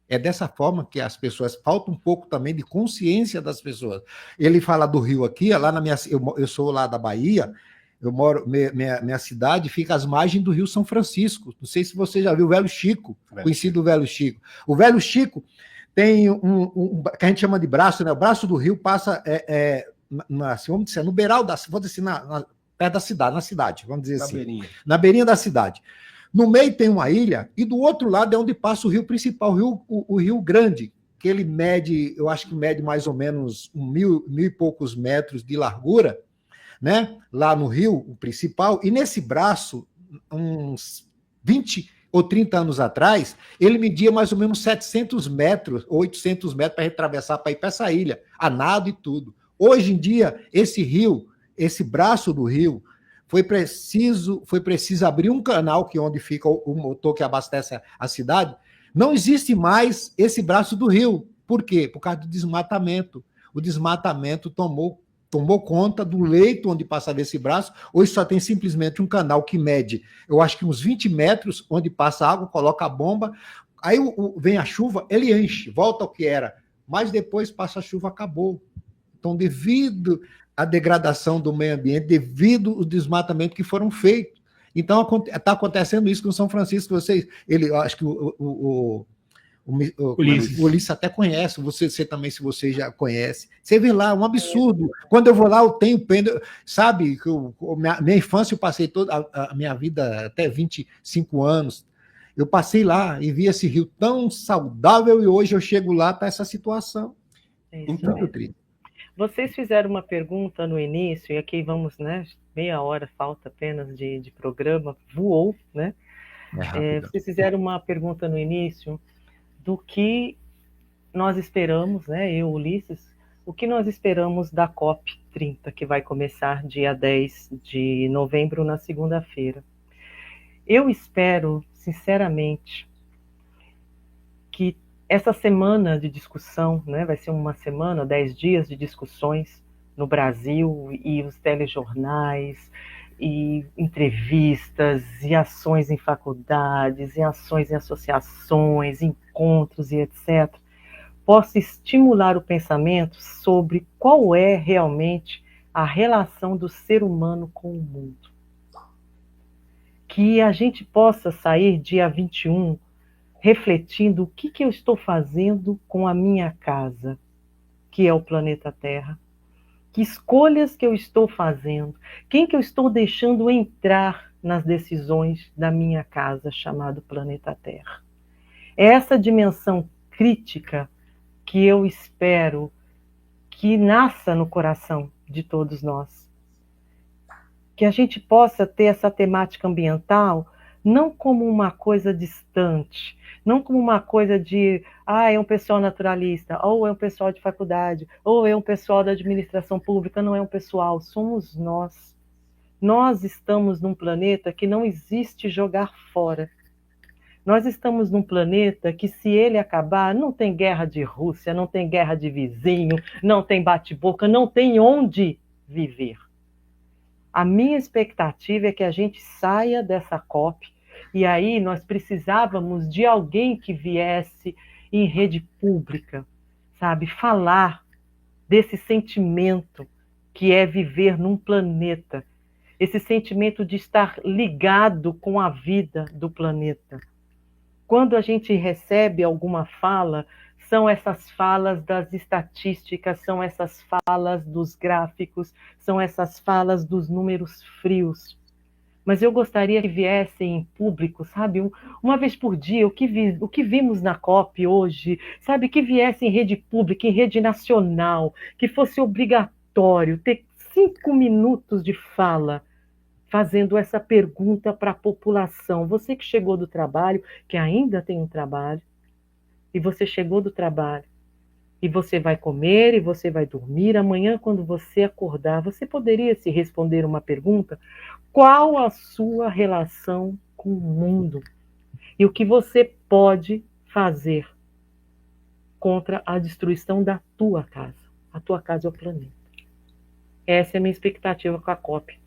É dessa forma que as pessoas, falta um pouco também de consciência das pessoas. Ele fala do Rio aqui, lá na minha, eu sou lá da Bahia, eu moro, minha cidade fica às margens do Rio São Francisco. Não sei se você já viu o Velho Chico, conhecido o Velho Chico. O Velho Chico tem que a gente chama de braço, né? O braço do rio passa, assim, vamos dizer, no beiral da, vamos dizer assim, perto da cidade, na cidade, vamos dizer assim. Na beirinha da cidade. No meio tem uma ilha, e do outro lado é onde passa o rio principal, o Rio Grande, que ele mede, eu acho que mede mais ou menos 1.000 e poucos metros de largura, né? Lá no rio, o principal, e nesse braço, uns 20 ou 30 anos atrás, ele media mais ou menos 700 metros, 800 metros para atravessar, para ir para essa ilha, a nado e tudo. Hoje em dia, esse rio, esse braço do rio, foi preciso abrir um canal que onde fica o motor que abastece a cidade. Não existe mais esse braço do rio. Por quê? Por causa do desmatamento. O desmatamento tomou conta do leito onde passava esse braço. Hoje só tem simplesmente um canal que mede, eu acho que uns 20 metros, onde passa água, coloca a bomba, aí vem a chuva, ele enche, volta ao que era. Mas depois passa a chuva, acabou. Então, devido à degradação do meio ambiente, devido ao desmatamento que foram feitos. Então, está acontecendo isso com São Francisco. Eu acho que o Ulisses até conhece, você também, se você já conhece. Você vê lá, um absurdo. Quando eu vou lá, eu tenho pena. Sabe, minha infância, eu passei toda a minha vida, até 25 anos. Eu passei lá e vi esse rio tão saudável e hoje eu chego lá, está essa situação. Muito triste. Vocês fizeram uma pergunta no início, e aqui vamos, né? Meia hora falta apenas de programa, voou, né? Vocês fizeram uma pergunta no início do que nós esperamos, né? Eu, Ulisses, o que nós esperamos da COP30, que vai começar dia 10 de novembro, na segunda-feira. Eu espero, sinceramente, que essa semana de discussão, né, vai ser uma semana, 10 dias de discussões no Brasil, e os telejornais, e entrevistas, e ações em faculdades, e ações em associações, encontros e etc., possa estimular o pensamento sobre qual é realmente a relação do ser humano com o mundo. que a gente possa sair dia 21 refletindo o que eu estou fazendo com a minha casa, que é o planeta Terra. Que escolhas que eu estou fazendo, quem que eu estou deixando entrar nas decisões da minha casa, chamado planeta Terra. É essa dimensão crítica que eu espero que nasça no coração de todos nós. Que a gente possa ter essa temática ambiental não como uma coisa distante, não como uma coisa de, é um pessoal naturalista, ou é um pessoal de faculdade, ou é um pessoal da administração pública, não é um pessoal, somos nós. Nós estamos num planeta que não existe jogar fora. Nós estamos num planeta que, se ele acabar, não tem guerra de Rússia, não tem guerra de vizinho, não tem bate-boca, não tem onde viver. A minha expectativa é que a gente saia dessa COP, e aí nós precisávamos de alguém que viesse em rede pública, sabe, falar desse sentimento que é viver num planeta, esse sentimento de estar ligado com a vida do planeta. Quando a gente recebe alguma fala, são essas falas das estatísticas, são essas falas dos gráficos, são essas falas dos números frios. Mas eu gostaria que viessem em público, sabe, uma vez por dia, o que vimos na COP hoje, sabe, que viesse em rede pública, em rede nacional, que fosse obrigatório ter 5 minutos de fala, fazendo essa pergunta para a população. Você que chegou do trabalho, que ainda tem um trabalho, e você chegou do trabalho, e você vai comer, e você vai dormir, amanhã, quando você acordar, você poderia se responder uma pergunta: qual a sua relação com o mundo? E o que você pode fazer contra a destruição da tua casa? A tua casa é o planeta. Essa é a minha expectativa com a COP.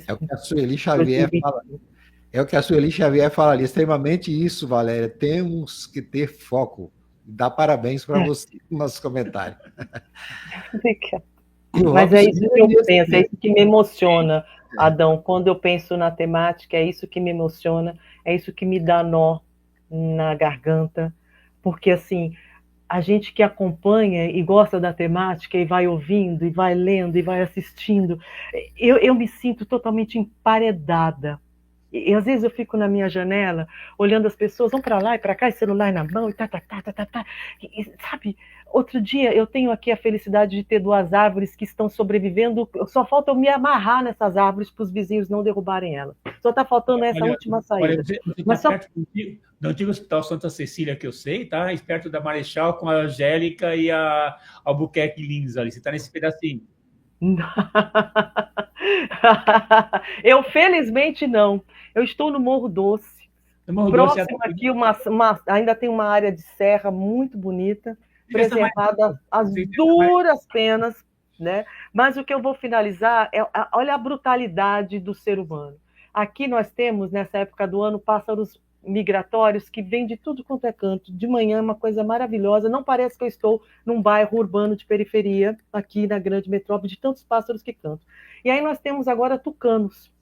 É o que a Sueli Xavier fala. É o que a Sueli Xavier fala ali. Extremamente isso, Valéria. Temos que ter foco. Dá parabéns para você no nosso comentário. Mas é isso que eu penso, é isso que me emociona, Adão. Quando eu penso na temática, é isso que me emociona, é isso que me dá nó na garganta, porque assim, a gente que acompanha e gosta da temática e vai ouvindo, e vai lendo, e vai assistindo, eu me sinto totalmente emparedada. E às vezes eu fico na minha janela, olhando as pessoas, vão para lá e para cá, e celular na mão, e e, sabe, outro dia eu tenho aqui a felicidade de ter 2 árvores que estão sobrevivendo, só falta eu me amarrar nessas árvores para os vizinhos não derrubarem elas. Só está faltando essa última saída. Você tá perto do antigo Hospital Santa Cecília, que eu sei, tá? Perto da Marechal, com a Angélica e a Albuquerque Lins ali. Você está nesse pedacinho. Eu, felizmente, não. Eu estou no Morro Doce. Próximo aqui, ainda tem uma área de serra muito bonita, preservada às duras penas, né? Mas o que eu vou finalizar é, olha a brutalidade do ser humano. Aqui nós temos, nessa época do ano, pássaros migratórios que vêm de tudo quanto é canto. De manhã é uma coisa maravilhosa, não parece que eu estou num bairro urbano de periferia, aqui na grande metrópole, de tantos pássaros que cantam. E aí nós temos agora tucanos.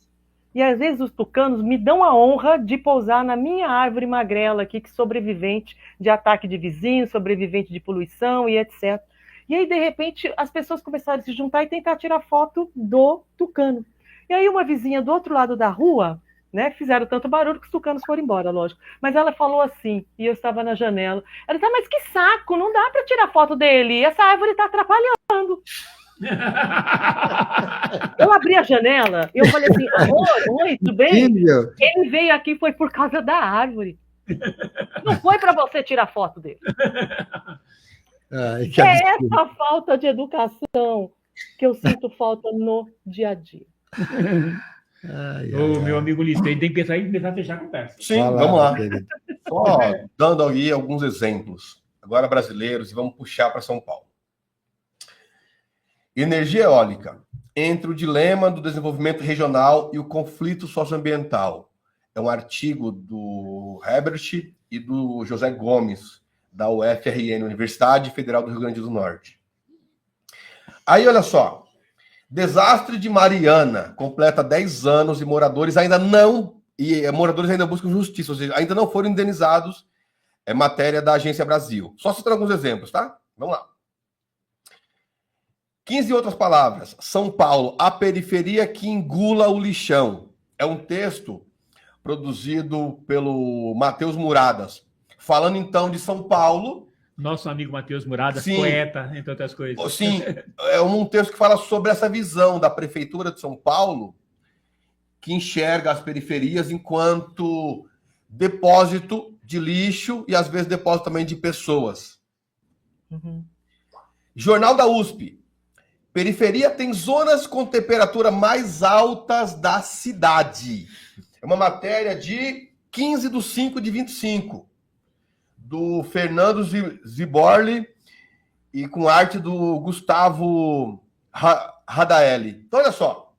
E às vezes os tucanos me dão a honra de pousar na minha árvore magrela aqui, que sobrevivente de ataque de vizinhos, sobrevivente de poluição e etc. E aí, de repente, as pessoas começaram a se juntar e tentar tirar foto do tucano. E aí uma vizinha do outro lado da rua, né, fizeram tanto barulho que os tucanos foram embora, lógico. Mas ela falou assim, e eu estava na janela. Ela disse, mas que saco, não dá para tirar foto dele, essa árvore está atrapalhando. Eu abri a janela, eu falei assim, amor, oi, tudo bem? Ele veio aqui, foi por causa da árvore. Não foi para você tirar foto dele. É essa falta de educação que eu sinto falta no dia a dia. Meu amigo Liz, tem que pensar em fechar a conversa. Sim, vamos lá. Só dando aí alguns exemplos, agora brasileiros, e vamos puxar para São Paulo. Energia eólica, entre o dilema do desenvolvimento regional e o conflito socioambiental. É um artigo do Herbert e do José Gomes, da UFRN, Universidade Federal do Rio Grande do Norte. Aí, olha só. Desastre de Mariana completa 10 anos e moradores ainda não e moradores ainda buscam justiça, ou seja, ainda não foram indenizados. É matéria da Agência Brasil. Só citando alguns exemplos, tá? Vamos lá. 15 outras palavras. São Paulo, a periferia que engula o lixão. É um texto produzido pelo Matheus Muradas. Falando, então, de São Paulo. Nosso amigo Matheus Muradas, Sim. poeta, entre outras coisas. Sim, é um texto que fala sobre essa visão da Prefeitura de São Paulo, que enxerga as periferias enquanto depósito de lixo e, às vezes, depósito também de pessoas. Uhum. Jornal da USP. Periferia tem zonas com temperatura mais altas da cidade. É uma matéria de 15/5/25, do Fernando Ziborli e com arte do Gustavo Radaeli. Então, olha só.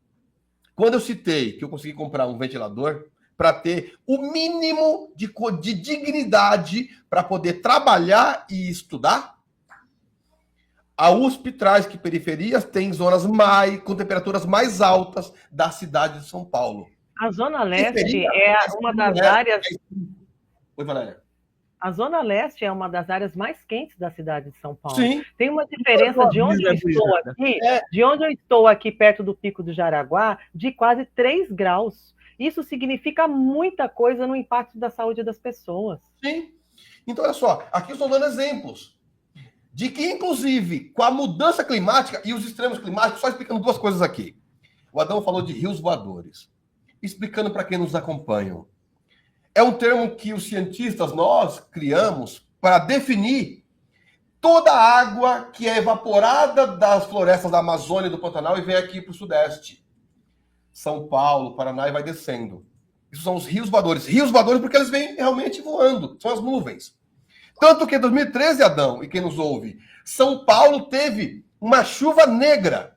Quando eu citei que eu consegui comprar um ventilador para ter o mínimo de dignidade para poder trabalhar e estudar, a USP traz que periferias têm zonas com temperaturas mais altas da cidade de São Paulo. A Zona Leste é uma das áreas... Oi, Valéria. A Zona Leste é uma das áreas mais quentes da cidade de São Paulo. Sim. Tem uma diferença de onde eu estou aqui perto do Pico do Jaraguá, de quase 3 graus. Isso significa muita coisa no impacto da saúde das pessoas. Sim. Então, olha só, aqui eu estou dando exemplos de que, inclusive, com a mudança climática e os extremos climáticos, só explicando 2 coisas aqui. O Adão falou de rios voadores. Explicando para quem nos acompanha. É um termo que os cientistas, nós, criamos para definir toda a água que é evaporada das florestas da Amazônia e do Pantanal e vem aqui para o Sudeste. São Paulo, Paraná e vai descendo. Isso são os rios voadores. Rios voadores porque eles vêm realmente voando. São as nuvens. Tanto que em 2013, Adão, e quem nos ouve, São Paulo teve uma chuva negra.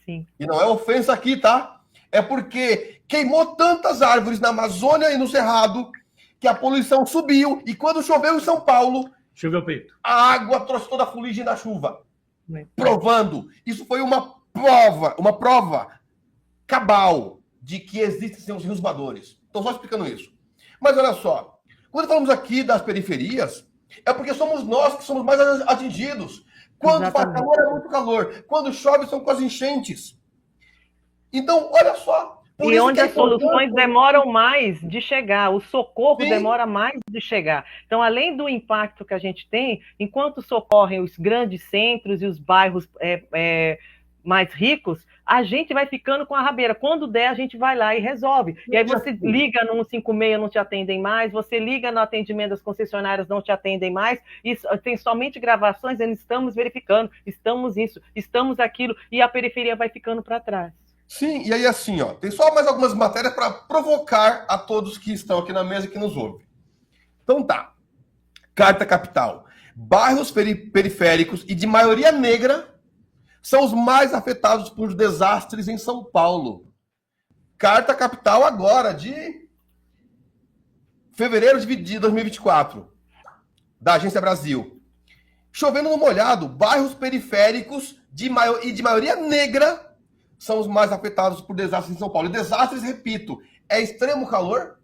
Sim. E não é ofensa aqui, tá? É porque queimou tantas árvores na Amazônia e no Cerrado que a poluição subiu. E quando choveu em São Paulo, choveu peito. A água trouxe toda a fuligem da chuva. Muito. Provando. Isso foi uma prova cabal de que existem os rios voadores. Estou só explicando isso. Mas olha só. Quando falamos aqui das periferias, é porque somos nós que somos mais atingidos. Quando faz calor, é muito calor. Quando chove, são quase enchentes. Então, olha só. E onde as soluções demoram mais de chegar, o socorro demora mais de chegar. Então, além do impacto que a gente tem, enquanto socorrem os grandes centros e os bairros mais ricos, a gente vai ficando com a rabeira. Quando der, a gente vai lá e resolve. E aí você liga no 156, não te atendem mais, você liga no atendimento das concessionárias, não te atendem mais, e tem somente gravações, eles estamos verificando, estamos isso, estamos aquilo, e a periferia vai ficando para trás. Sim, e aí assim, ó, tem só mais algumas matérias para provocar a todos que estão aqui na mesa e que nos ouvem. Então tá. Carta Capital. Bairros periféricos e de maioria negra são os mais afetados por desastres em São Paulo. Carta Capital agora, de fevereiro de 2024, da Agência Brasil. Chovendo no molhado, bairros periféricos de maioria negra são os mais afetados por desastres em São Paulo. E desastres, repito, é extremo calor,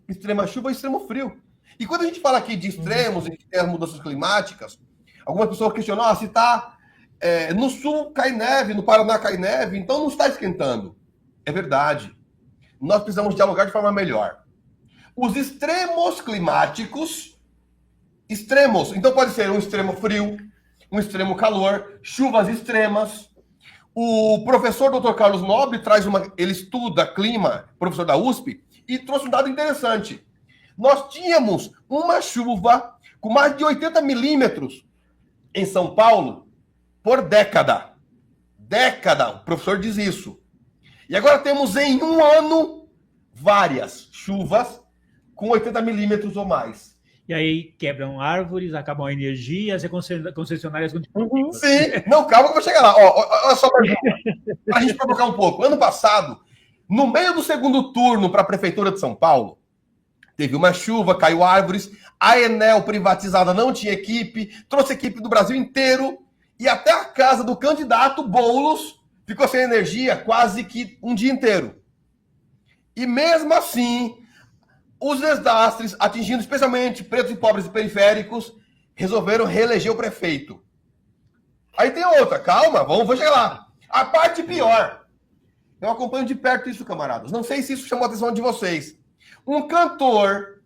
extrema chuva e extremo frio. E quando a gente fala aqui de extremos, e tem as mudanças climáticas, algumas pessoas questionam, se está no sul cai neve, no Paraná cai neve, então não está esquentando. É verdade. Nós precisamos dialogar de forma melhor. Os extremos climáticos, então pode ser um extremo frio, um extremo calor, chuvas extremas. O professor Dr. Carlos Nobre ele estuda clima, professor da USP, e trouxe um dado interessante. Nós tínhamos uma chuva com mais de 80 milímetros em São Paulo por década. Década, o professor diz isso. E agora temos em um ano várias chuvas com 80 milímetros ou mais. E aí quebram árvores, acabam a energia, as concessionárias continuam. Sim, não, calma que eu vou chegar lá. Olha só para a gente provocar um pouco. Ano passado, no meio do segundo turno para a Prefeitura de São Paulo, teve uma chuva, caiu árvores, a Enel privatizada não tinha equipe, trouxe equipe do Brasil inteiro, e até a casa do candidato Boulos ficou sem energia quase que um dia inteiro. E mesmo assim, os desastres, atingindo especialmente pretos e pobres e periféricos, resolveram reeleger o prefeito. Aí tem outra, calma, vamos chegar lá. A parte pior. Eu acompanho de perto isso, camaradas. Não sei se isso chamou a atenção de vocês. Um cantor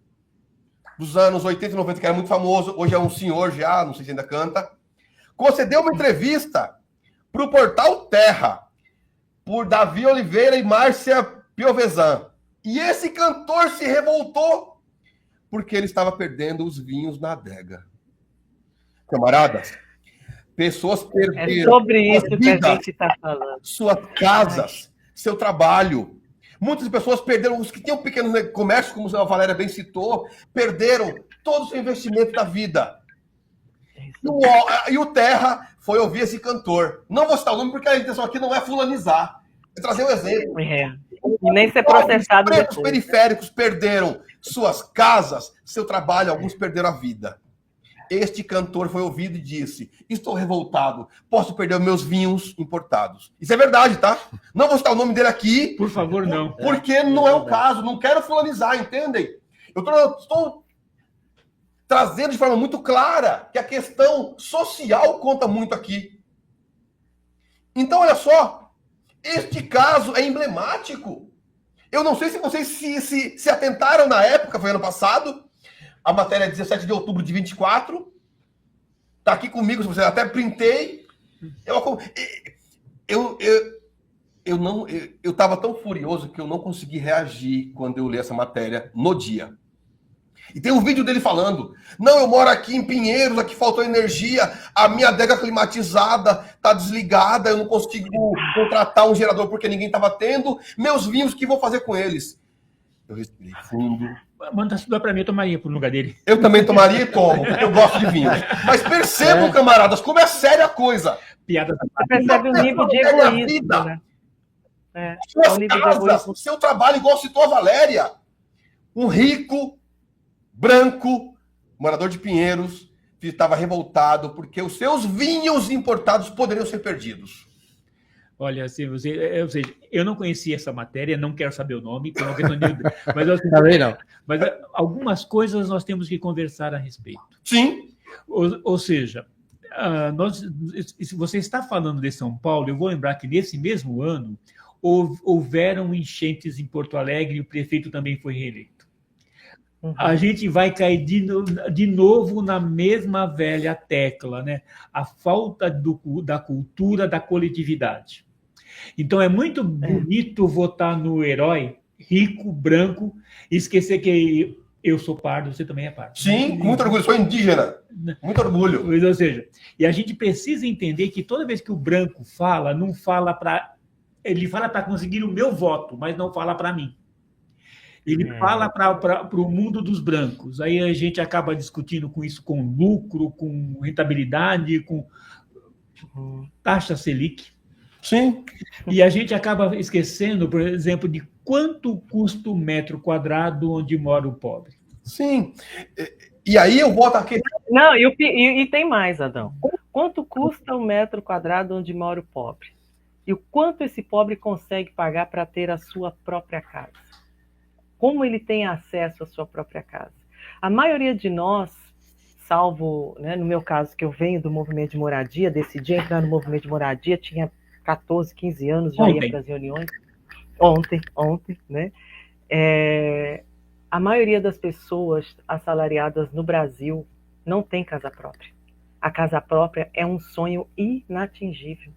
dos anos 80 e 90, que era muito famoso, hoje é um senhor já, não sei se ainda canta, concedeu uma entrevista para o portal Terra, por Davi Oliveira e Márcia Piovesan. E esse cantor se revoltou porque ele estava perdendo os vinhos na adega. Camaradas, pessoas perderam. É sobre isso que vidas, a gente está falando. Suas casas, seu trabalho. Muitas pessoas perderam, os que tinham pequenos comércios, como a Valéria bem citou, perderam todo o seu investimento da vida. E o Terra foi ouvir esse cantor. Não vou citar o nome porque a intenção aqui não é fulanizar. É trazer um exemplo. E nem ser processado depois. Os depois. periféricos perderam suas casas, seu trabalho, alguns perderam a vida. Este cantor foi ouvido e disse: estou revoltado, posso perder meus vinhos importados. Isso é verdade, tá? Não vou citar o nome dele aqui. Por favor, não. Porque não é o caso, não quero fulanizar, entendem? Eu estou trazendo de forma muito clara que a questão social conta muito aqui. Então, olha só, este caso é emblemático. Eu não sei se vocês se atentaram na época, foi ano passado. A matéria é 17 de outubro de 24. Está aqui comigo, se você até printei. Eu estava tão furioso que eu não consegui reagir quando eu li essa matéria no dia. E tem um vídeo dele falando: não, eu moro aqui em Pinheiros, aqui faltou energia, a minha adega climatizada está desligada, eu não consigo contratar um gerador porque ninguém estava tendo. Meus vinhos, o que vou fazer com eles? Eu respirei fundo. Manda estudar para mim, eu tomaria por lugar dele. Eu também tomaria e tomo, porque eu gosto de vinho. Mas percebam, camaradas, como é séria a coisa. Piada. Você percebe o nível de egoísmo, né? Suas o nível casas, de egoísmo. seu trabalho, igual citou a Valéria. Um rico, branco, morador de Pinheiros, que estava revoltado porque os seus vinhos importados poderiam ser perdidos. Olha, assim, ou seja, eu não conhecia essa matéria, não quero saber o nome, mas, assim, Também não. Mas algumas coisas nós temos que conversar a respeito. Sim. Ou seja, se você está falando de São Paulo, eu vou lembrar que nesse mesmo ano houveram enchentes em Porto Alegre e o prefeito também foi reeleito. Uhum. A gente vai cair de novo na mesma velha tecla, né? A falta da cultura da coletividade. Então, é muito bonito votar no herói rico, branco, e esquecer que eu sou pardo, você também é pardo. Sim, com muito orgulho. Sou indígena. Muito orgulho. Ou seja, e a gente precisa entender que toda vez que o branco fala, não fala para... Ele fala para conseguir o meu voto, mas não fala para mim. Ele fala para o mundo dos brancos. Aí a gente acaba discutindo com isso, com lucro, com rentabilidade, com taxa Selic. Sim. E a gente acaba esquecendo, por exemplo, de quanto custa o metro quadrado onde mora o pobre. Sim. E aí eu volto aqui. Não, e tem mais, Adão. Quanto custa o metro quadrado onde mora o pobre? E o quanto esse pobre consegue pagar para ter a sua própria casa? Como ele tem acesso à sua própria casa? A maioria de nós, salvo, né, no meu caso, que eu venho do movimento de moradia, decidi entrar no movimento de moradia, tinha 14, 15 anos, já ia para as reuniões. Ontem, né? A maioria das pessoas assalariadas no Brasil não tem casa própria. A casa própria é um sonho inatingível.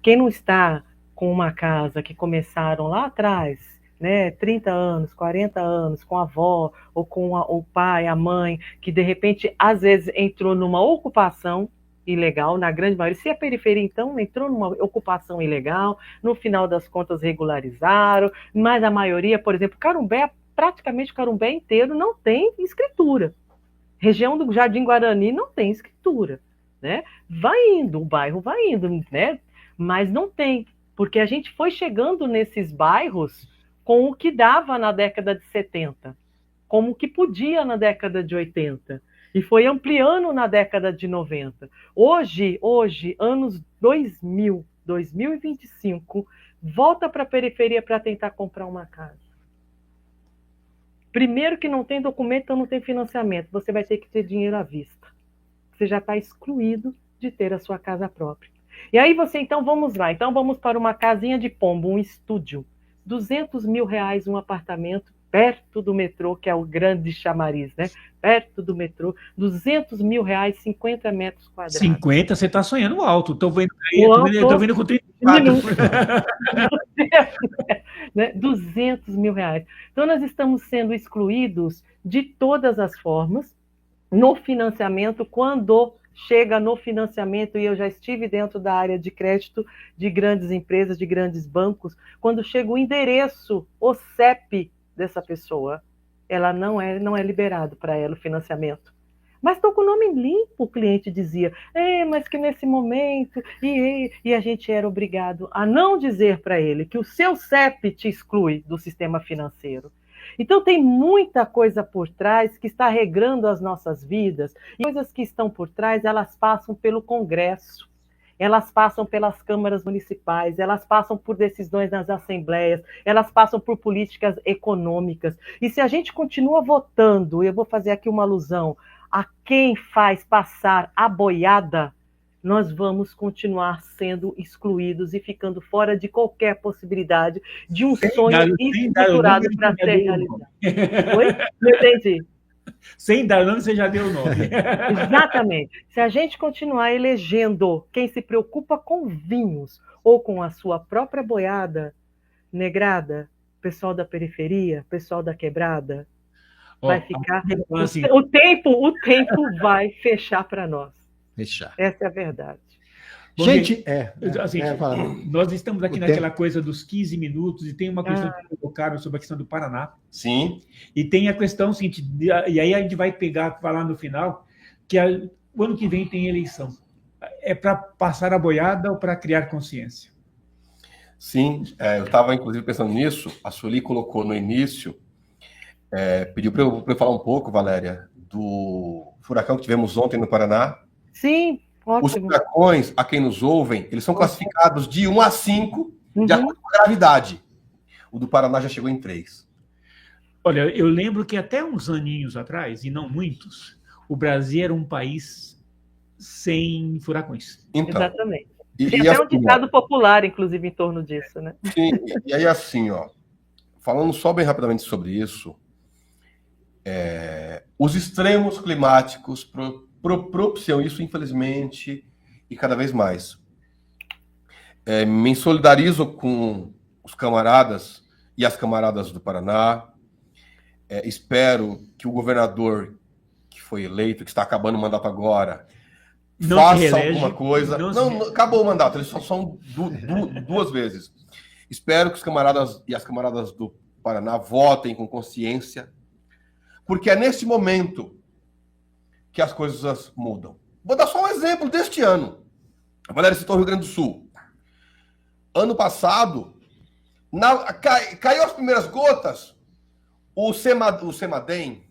Quem não está com uma casa que começaram lá atrás, né, 30 anos, 40 anos, com a avó, ou com o pai, a mãe, que de repente, às vezes, entrou numa ocupação ilegal, na grande maioria, se a periferia, então, entrou numa ocupação ilegal, no final das contas regularizaram, mas a maioria, por exemplo, Carumbé, praticamente o Carumbé inteiro não tem escritura. Região do Jardim Guarani não tem escritura, né? Vai indo, o bairro vai indo, né? Mas não tem, porque a gente foi chegando nesses bairros com o que dava na década de 70, como o que podia na década de 80, e foi ampliando na década de 90. Hoje, anos 2000, 2025, volta para a periferia para tentar comprar uma casa. Primeiro que não tem documento, então não tem financiamento. Você vai ter que ter dinheiro à vista. Você já está excluído de ter a sua casa própria. E aí você, então, vamos lá. Então vamos para uma casinha de pombo, um estúdio. R$200 mil um apartamento perto do metrô, que é o grande chamariz, né? Perto do metrô. R$200 mil, 50 metros quadrados. 50, você está sonhando alto. Estou vendo aí, Tô vendo com 34. Né? R$200 mil. Então, nós estamos sendo excluídos de todas as formas no financiamento. Quando chega no financiamento, e eu já estive dentro da área de crédito de grandes empresas, de grandes bancos, quando chega o endereço, o CEP dessa pessoa, ela não é liberado para ela o financiamento. Mas estou com o nome limpo, o cliente dizia. Mas que nesse momento... E a gente era obrigado a não dizer para ele que o seu CEP te exclui do sistema financeiro. Então tem muita coisa por trás que está regrando as nossas vidas. E coisas que estão por trás, elas passam pelo Congresso, elas passam pelas câmaras municipais, elas passam por decisões nas assembleias, elas passam por políticas econômicas. E se a gente continua votando, eu vou fazer aqui uma alusão a quem faz passar a boiada, nós vamos continuar sendo excluídos e ficando fora de qualquer possibilidade de um sonho estruturado para ser realizado. Oi? Não entendi. Sem dar nome, você já deu o nome. Exatamente. Se a gente continuar elegendo quem se preocupa com vinhos ou com a sua própria boiada, negrada, pessoal da periferia, pessoal da quebrada, vai ficar... Assim, o tempo vai fechar para nós. Fechar. Essa é a verdade. Bom, Gente, nós estamos aqui naquela coisa dos 15 minutos e tem uma questão que colocaram sobre a questão do Paraná. Sim. E tem a questão seguinte, e aí a gente vai falar no final, que o ano que vem tem eleição. É para passar a boiada ou para criar consciência? Sim, eu estava inclusive pensando nisso. A Sueli colocou no início, pediu para eu falar um pouco, Valéria, do furacão que tivemos ontem no Paraná. Sim, ótimo. Os furacões, a quem nos ouvem, eles são classificados de 1 a 5 de acordo com a gravidade. O do Paraná já chegou em 3. Olha, eu lembro que até uns aninhos atrás, e não muitos, o Brasil era um país sem furacões. Então, exatamente. Tem até um ditado popular, inclusive, em torno disso, né? Sim, e aí assim, falando só bem rapidamente sobre isso, os extremos climáticos propiciam isso, infelizmente, e cada vez mais. Me solidarizo com os camaradas e as camaradas do Paraná. Espero que o governador que foi eleito, que está acabando o mandato agora, faça alguma coisa. Não, acabou o mandato, eles só são 2 vezes. Espero que os camaradas e as camaradas do Paraná votem com consciência, porque é neste momento que as coisas mudam. Vou dar só um exemplo deste ano. A Valéria citou o Rio Grande do Sul. Ano passado, caiu as primeiras gotas, o Semadem,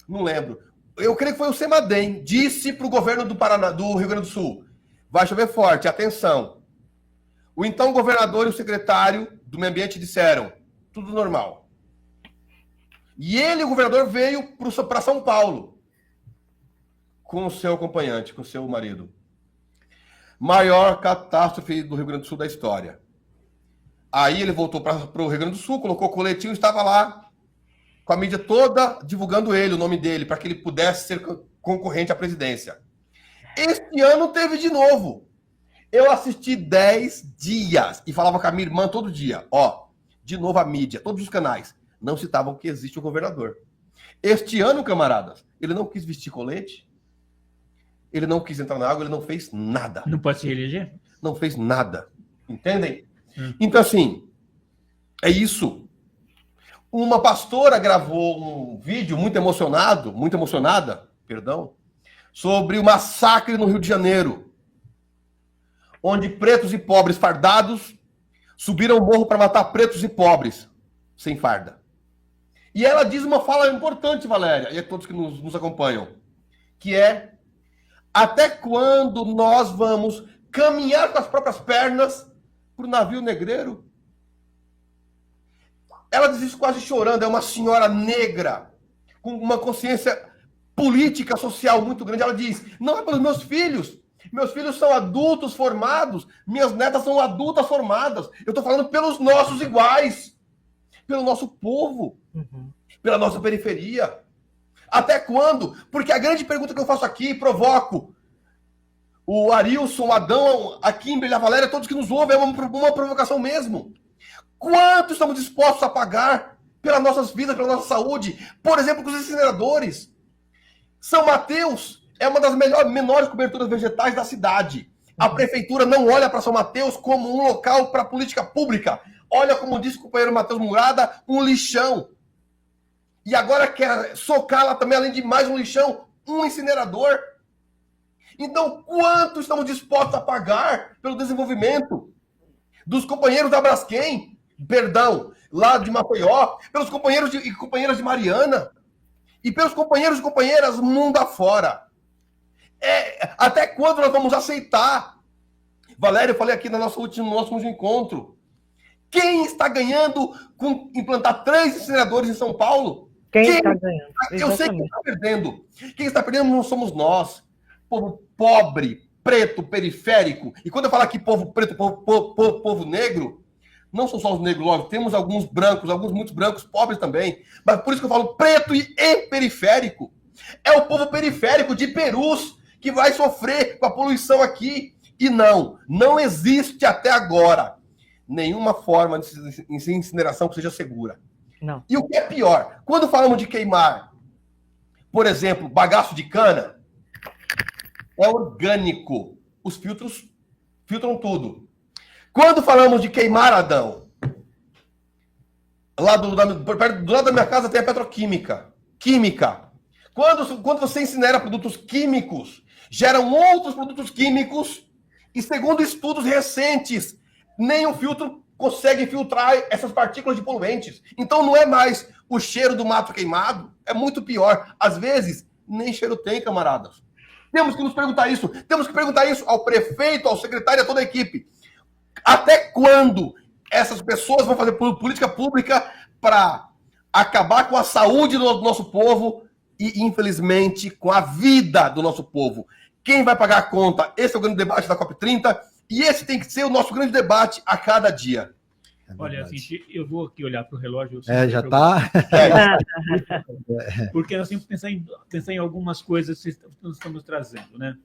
não lembro, eu creio que foi o Semadem, disse para o governo do Rio Grande do Sul, vai chover forte, atenção. O então governador e o secretário do Meio Ambiente disseram, tudo normal. E ele, o governador, veio para São Paulo, com o seu acompanhante, com o seu marido. Maior catástrofe do Rio Grande do Sul da história. Aí ele voltou para o Rio Grande do Sul, colocou o coletinho, estava lá, com a mídia toda divulgando ele, o nome dele, para que ele pudesse ser concorrente à presidência. Este ano teve de novo. Eu assisti 10 dias e falava com a minha irmã todo dia. De novo a mídia, todos os canais não citavam que existe um governador. Este ano, camaradas, ele não quis vestir colete, ele não quis entrar na água, ele não fez nada. Não pode se eleger? Não fez nada. Entendem? Então, assim, é isso. Uma pastora gravou um vídeo muito emocionada, sobre o massacre no Rio de Janeiro, onde pretos e pobres fardados subiram o morro para matar pretos e pobres sem farda. E ela diz uma fala importante, Valéria, e a todos que nos acompanham, que é: até quando nós vamos caminhar com as próprias pernas para o navio negreiro? Ela diz isso quase chorando, é uma senhora negra, com uma consciência política, social muito grande. Ela diz, não é pelos meus filhos são adultos formados, minhas netas são adultas formadas, eu estou falando pelos nossos iguais, pelo nosso povo, pela nossa periferia. Até quando? Porque a grande pergunta que eu faço aqui, provoco o Arilson, o Adão, a Kimberly, a Valéria, todos que nos ouvem, é uma provocação mesmo. Quanto estamos dispostos a pagar pelas nossas vidas, pela nossa saúde? Por exemplo, com os incineradores. São Mateus é uma das menores coberturas vegetais da cidade. A prefeitura não olha para São Mateus como um local para política pública. Olha, como disse o companheiro Matheus Murada, um lixão. E agora quer socar lá também, além de mais um lixão, um incinerador. Então, quanto estamos dispostos a pagar pelo desenvolvimento dos companheiros da Braskem, lá de Maceió, pelos companheiros e companheiras de Mariana, e pelos companheiros e companheiras mundo afora? Até quando nós vamos aceitar? Valéria, eu falei aqui no nosso último encontro. Quem está ganhando com implantar 3 incineradores em São Paulo? Quem está ganhando? Eu sei quem está perdendo. Quem está perdendo não somos nós. Povo pobre, preto, periférico. E quando eu falo aqui povo preto, povo negro, não são só os negros, lógico. Temos alguns brancos, muitos brancos, pobres também. Mas por isso que eu falo preto e periférico. É o povo periférico de Perus que vai sofrer com a poluição aqui. E não existe até agora nenhuma forma de incineração que seja segura. Não. E o que é pior, quando falamos de queimar, por exemplo, bagaço de cana, é orgânico. Os filtros filtram tudo. Quando falamos de queimar, Adão, lá do lado da minha casa tem a petroquímica. Química. Quando você incinera produtos químicos, geram outros produtos químicos e, segundo estudos recentes, nem o filtro consegue filtrar essas partículas de poluentes. Então não é mais o cheiro do mato queimado, é muito pior. Às vezes, nem cheiro tem, camaradas. Temos que nos perguntar isso. Temos que perguntar isso ao prefeito, ao secretário, a toda a equipe. Até quando essas pessoas vão fazer política pública para acabar com a saúde do nosso povo e, infelizmente, com a vida do nosso povo? Quem vai pagar a conta? Esse é o grande debate da COP30. E esse tem que ser o nosso grande debate a cada dia. Olha, assim, eu vou aqui olhar para o relógio. Já está. Porque nós temos que pensar em algumas coisas que nós estamos trazendo, né?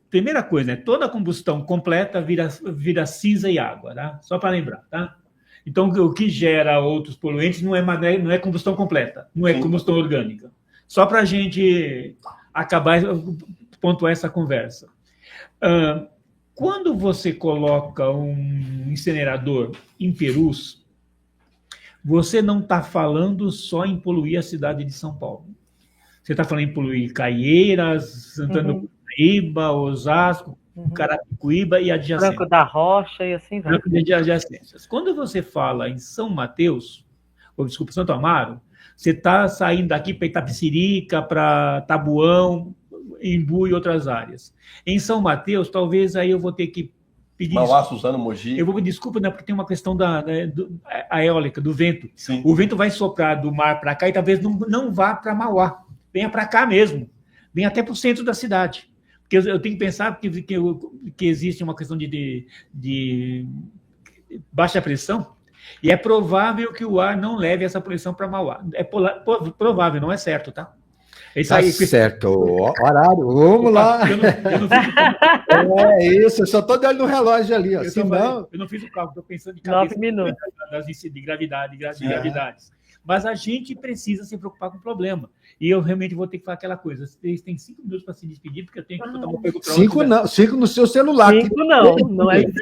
Primeira coisa, né? Toda combustão completa vira cinza e água, tá? Só para lembrar, tá? Então, o que gera outros poluentes não é combustão completa, não é combustão orgânica. Só para a gente acabar, pontuar essa conversa. Quando você coloca um incinerador em Perus, você não está falando só em poluir a cidade de São Paulo. Você está falando em poluir Caieiras, Santana do Parnaíba, Osasco, Carapicuíba e adjacências. Branco da Rocha e assim vai. Branco de adjacências. Quando você fala em São Mateus, Santo Amaro, você está saindo daqui para Itapecerica, para Tabuão, Embu e outras áreas. Em São Mateus, talvez aí eu vou ter que pedir... Mauá, Suzano, Mogi. Eu vou pedir desculpa, né, porque tem uma questão a eólica, do vento. Sim. O vento vai soprar do mar para cá e talvez não vá para Mauá. Venha para cá mesmo. Venha até para o centro da cidade. Porque eu tenho que pensar que existe uma questão de baixa pressão e é provável que o ar não leve essa poluição para Mauá. É provável, não é certo, tá? É isso aí. Certo. Horário, vamos lá. Eu não fiz É isso, eu só estou de olho no relógio ali. Ó. Eu não fiz o cálculo, estou pensando de cabeça 9 minutos. de gravidades. Mas a gente precisa se preocupar com o problema. E eu realmente vou ter que falar aquela coisa. Vocês têm 5 minutos para se despedir, porque eu tenho que botar uma pergunta para 5 não, 5 no seu celular. 5 não é 5.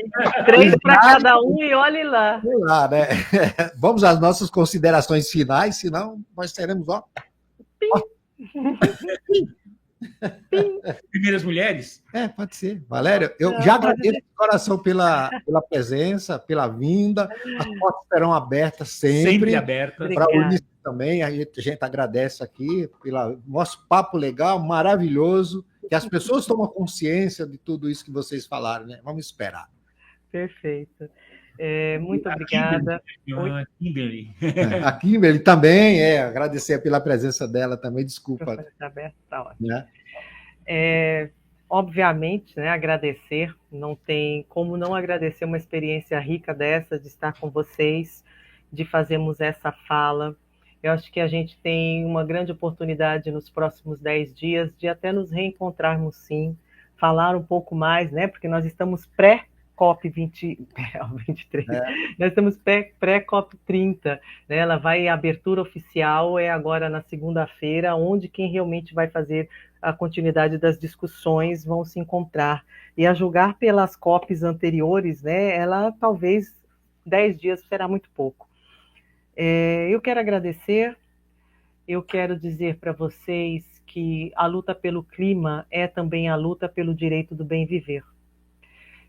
3 para cada um e olhe lá. Sei lá, né? Vamos às nossas considerações finais, senão nós teremos, ó. Primeiras mulheres? Pode ser. Valéria, eu já agradeço de coração pela presença, pela vinda. As portas serão abertas sempre. Sempre abertas. Para o Ulisses também, a gente agradece aqui pelo nosso papo legal, maravilhoso, que as pessoas tomam consciência de tudo isso que vocês falaram, né? Vamos esperar. Perfeito. Muito obrigada. A Kimberly. A Kimberly também, agradecer pela presença dela também, desculpa. Tá aberto, tá ótimo. Né? Obviamente, né, agradecer, não tem como não agradecer uma experiência rica dessa, de estar com vocês, de fazermos essa fala. Eu acho que a gente tem uma grande oportunidade nos próximos 10 dias de até nos reencontrarmos, sim, falar um pouco mais, né, porque nós estamos pré-COP23, nós estamos pré-COP30, né, ela vai, a abertura oficial é agora na segunda-feira, onde quem realmente vai fazer a continuidade das discussões vão se encontrar. E a julgar pelas COPs anteriores, né, ela talvez 10 dias será muito pouco. Eu quero agradecer, eu quero dizer para vocês que a luta pelo clima é também a luta pelo direito do bem viver.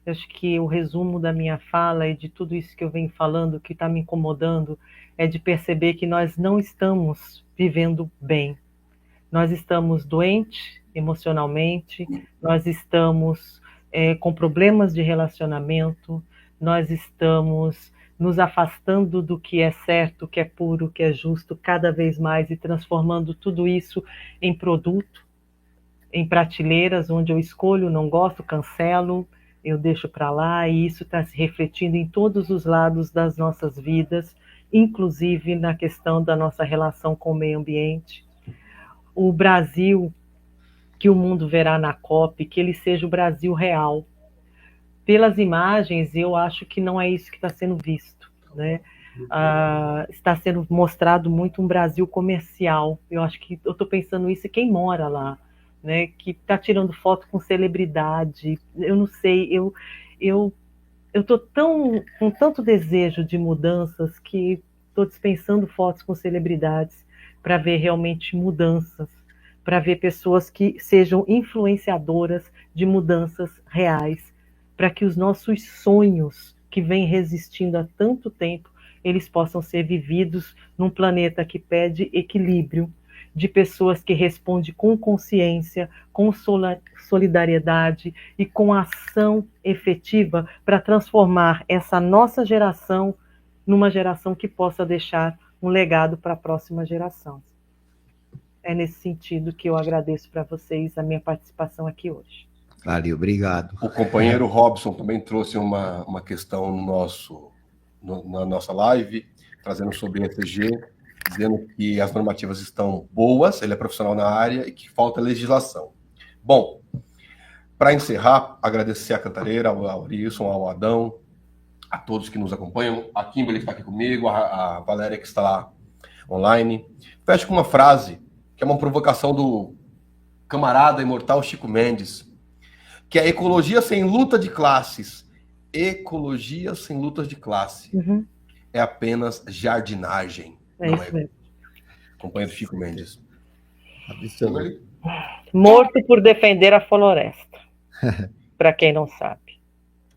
Eu acho que o resumo da minha fala e de tudo isso que eu venho falando, que está me incomodando, é de perceber que nós não estamos vivendo bem. Nós estamos doentes emocionalmente, nós estamos com problemas de relacionamento, nós estamos nos afastando do que é certo, que é puro, que é justo, cada vez mais, e transformando tudo isso em produto, em prateleiras, onde eu escolho, não gosto, cancelo, eu deixo para lá, e isso está se refletindo em todos os lados das nossas vidas, inclusive na questão da nossa relação com o meio ambiente. O Brasil que o mundo verá na COP, que ele seja o Brasil real. Pelas imagens, eu acho que não é isso que está sendo visto, né? Está sendo mostrado muito um Brasil comercial. Eu acho que eu estou pensando isso, quem mora lá, né? Que está tirando foto com celebridade. Eu não sei, eu estou com tanto desejo de mudanças que estou dispensando fotos com celebridades para ver realmente mudanças, para ver pessoas que sejam influenciadoras de mudanças reais, para que os nossos sonhos, que vêm resistindo há tanto tempo, eles possam ser vividos num planeta que pede equilíbrio, de pessoas que respondem com consciência, com solidariedade e com ação efetiva para transformar essa nossa geração numa geração que possa deixar um legado para a próxima geração. É nesse sentido que eu agradeço para vocês a minha participação aqui hoje. Valeu, obrigado. O companheiro Robson também trouxe uma questão na nossa live, trazendo sobre ESG, dizendo que as normativas estão boas, ele é profissional na área e que falta legislação. Bom, para encerrar, agradecer a Cantareira, ao Wilson, ao Adão, a todos que nos acompanham, a Kimberly que está aqui comigo, a Valéria que está lá online. Fecho com uma frase, que é uma provocação do camarada imortal Chico Mendes, que é ecologia sem luta de classes. Ecologia sem lutas de classe. É apenas jardinagem. É isso mesmo. Companheiro Chico Mendes. Morto por defender a floresta. Para quem não sabe.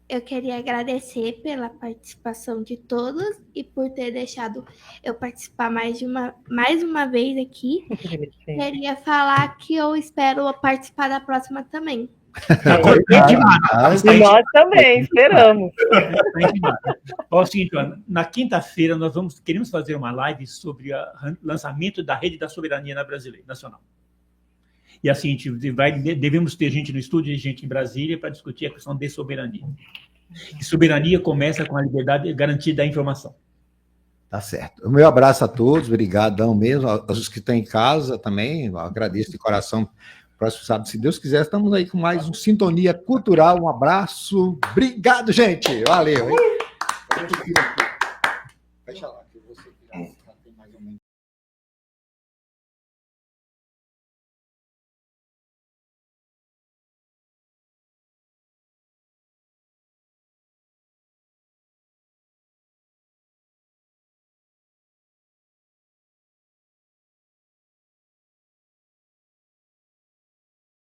Eu queria agradecer pela participação de todos e por ter deixado eu participar mais uma vez aqui. Queria falar que eu espero participar da próxima também. E nós também esperamos. É o seguinte, na quinta-feira nós queremos fazer uma live sobre o lançamento da Rede da Soberania Nacional. E assim, devemos ter gente no estúdio e gente em Brasília para discutir a questão de soberania. E soberania começa com a liberdade garantida da informação. Tá certo. O meu abraço a todos, obrigadão mesmo, aos que estão em casa também, eu agradeço de coração. Próximo sábado, se Deus quiser, estamos aí com mais um Sintonia Cultural. Um abraço. Obrigado, gente. Valeu, hein? Fecha lá.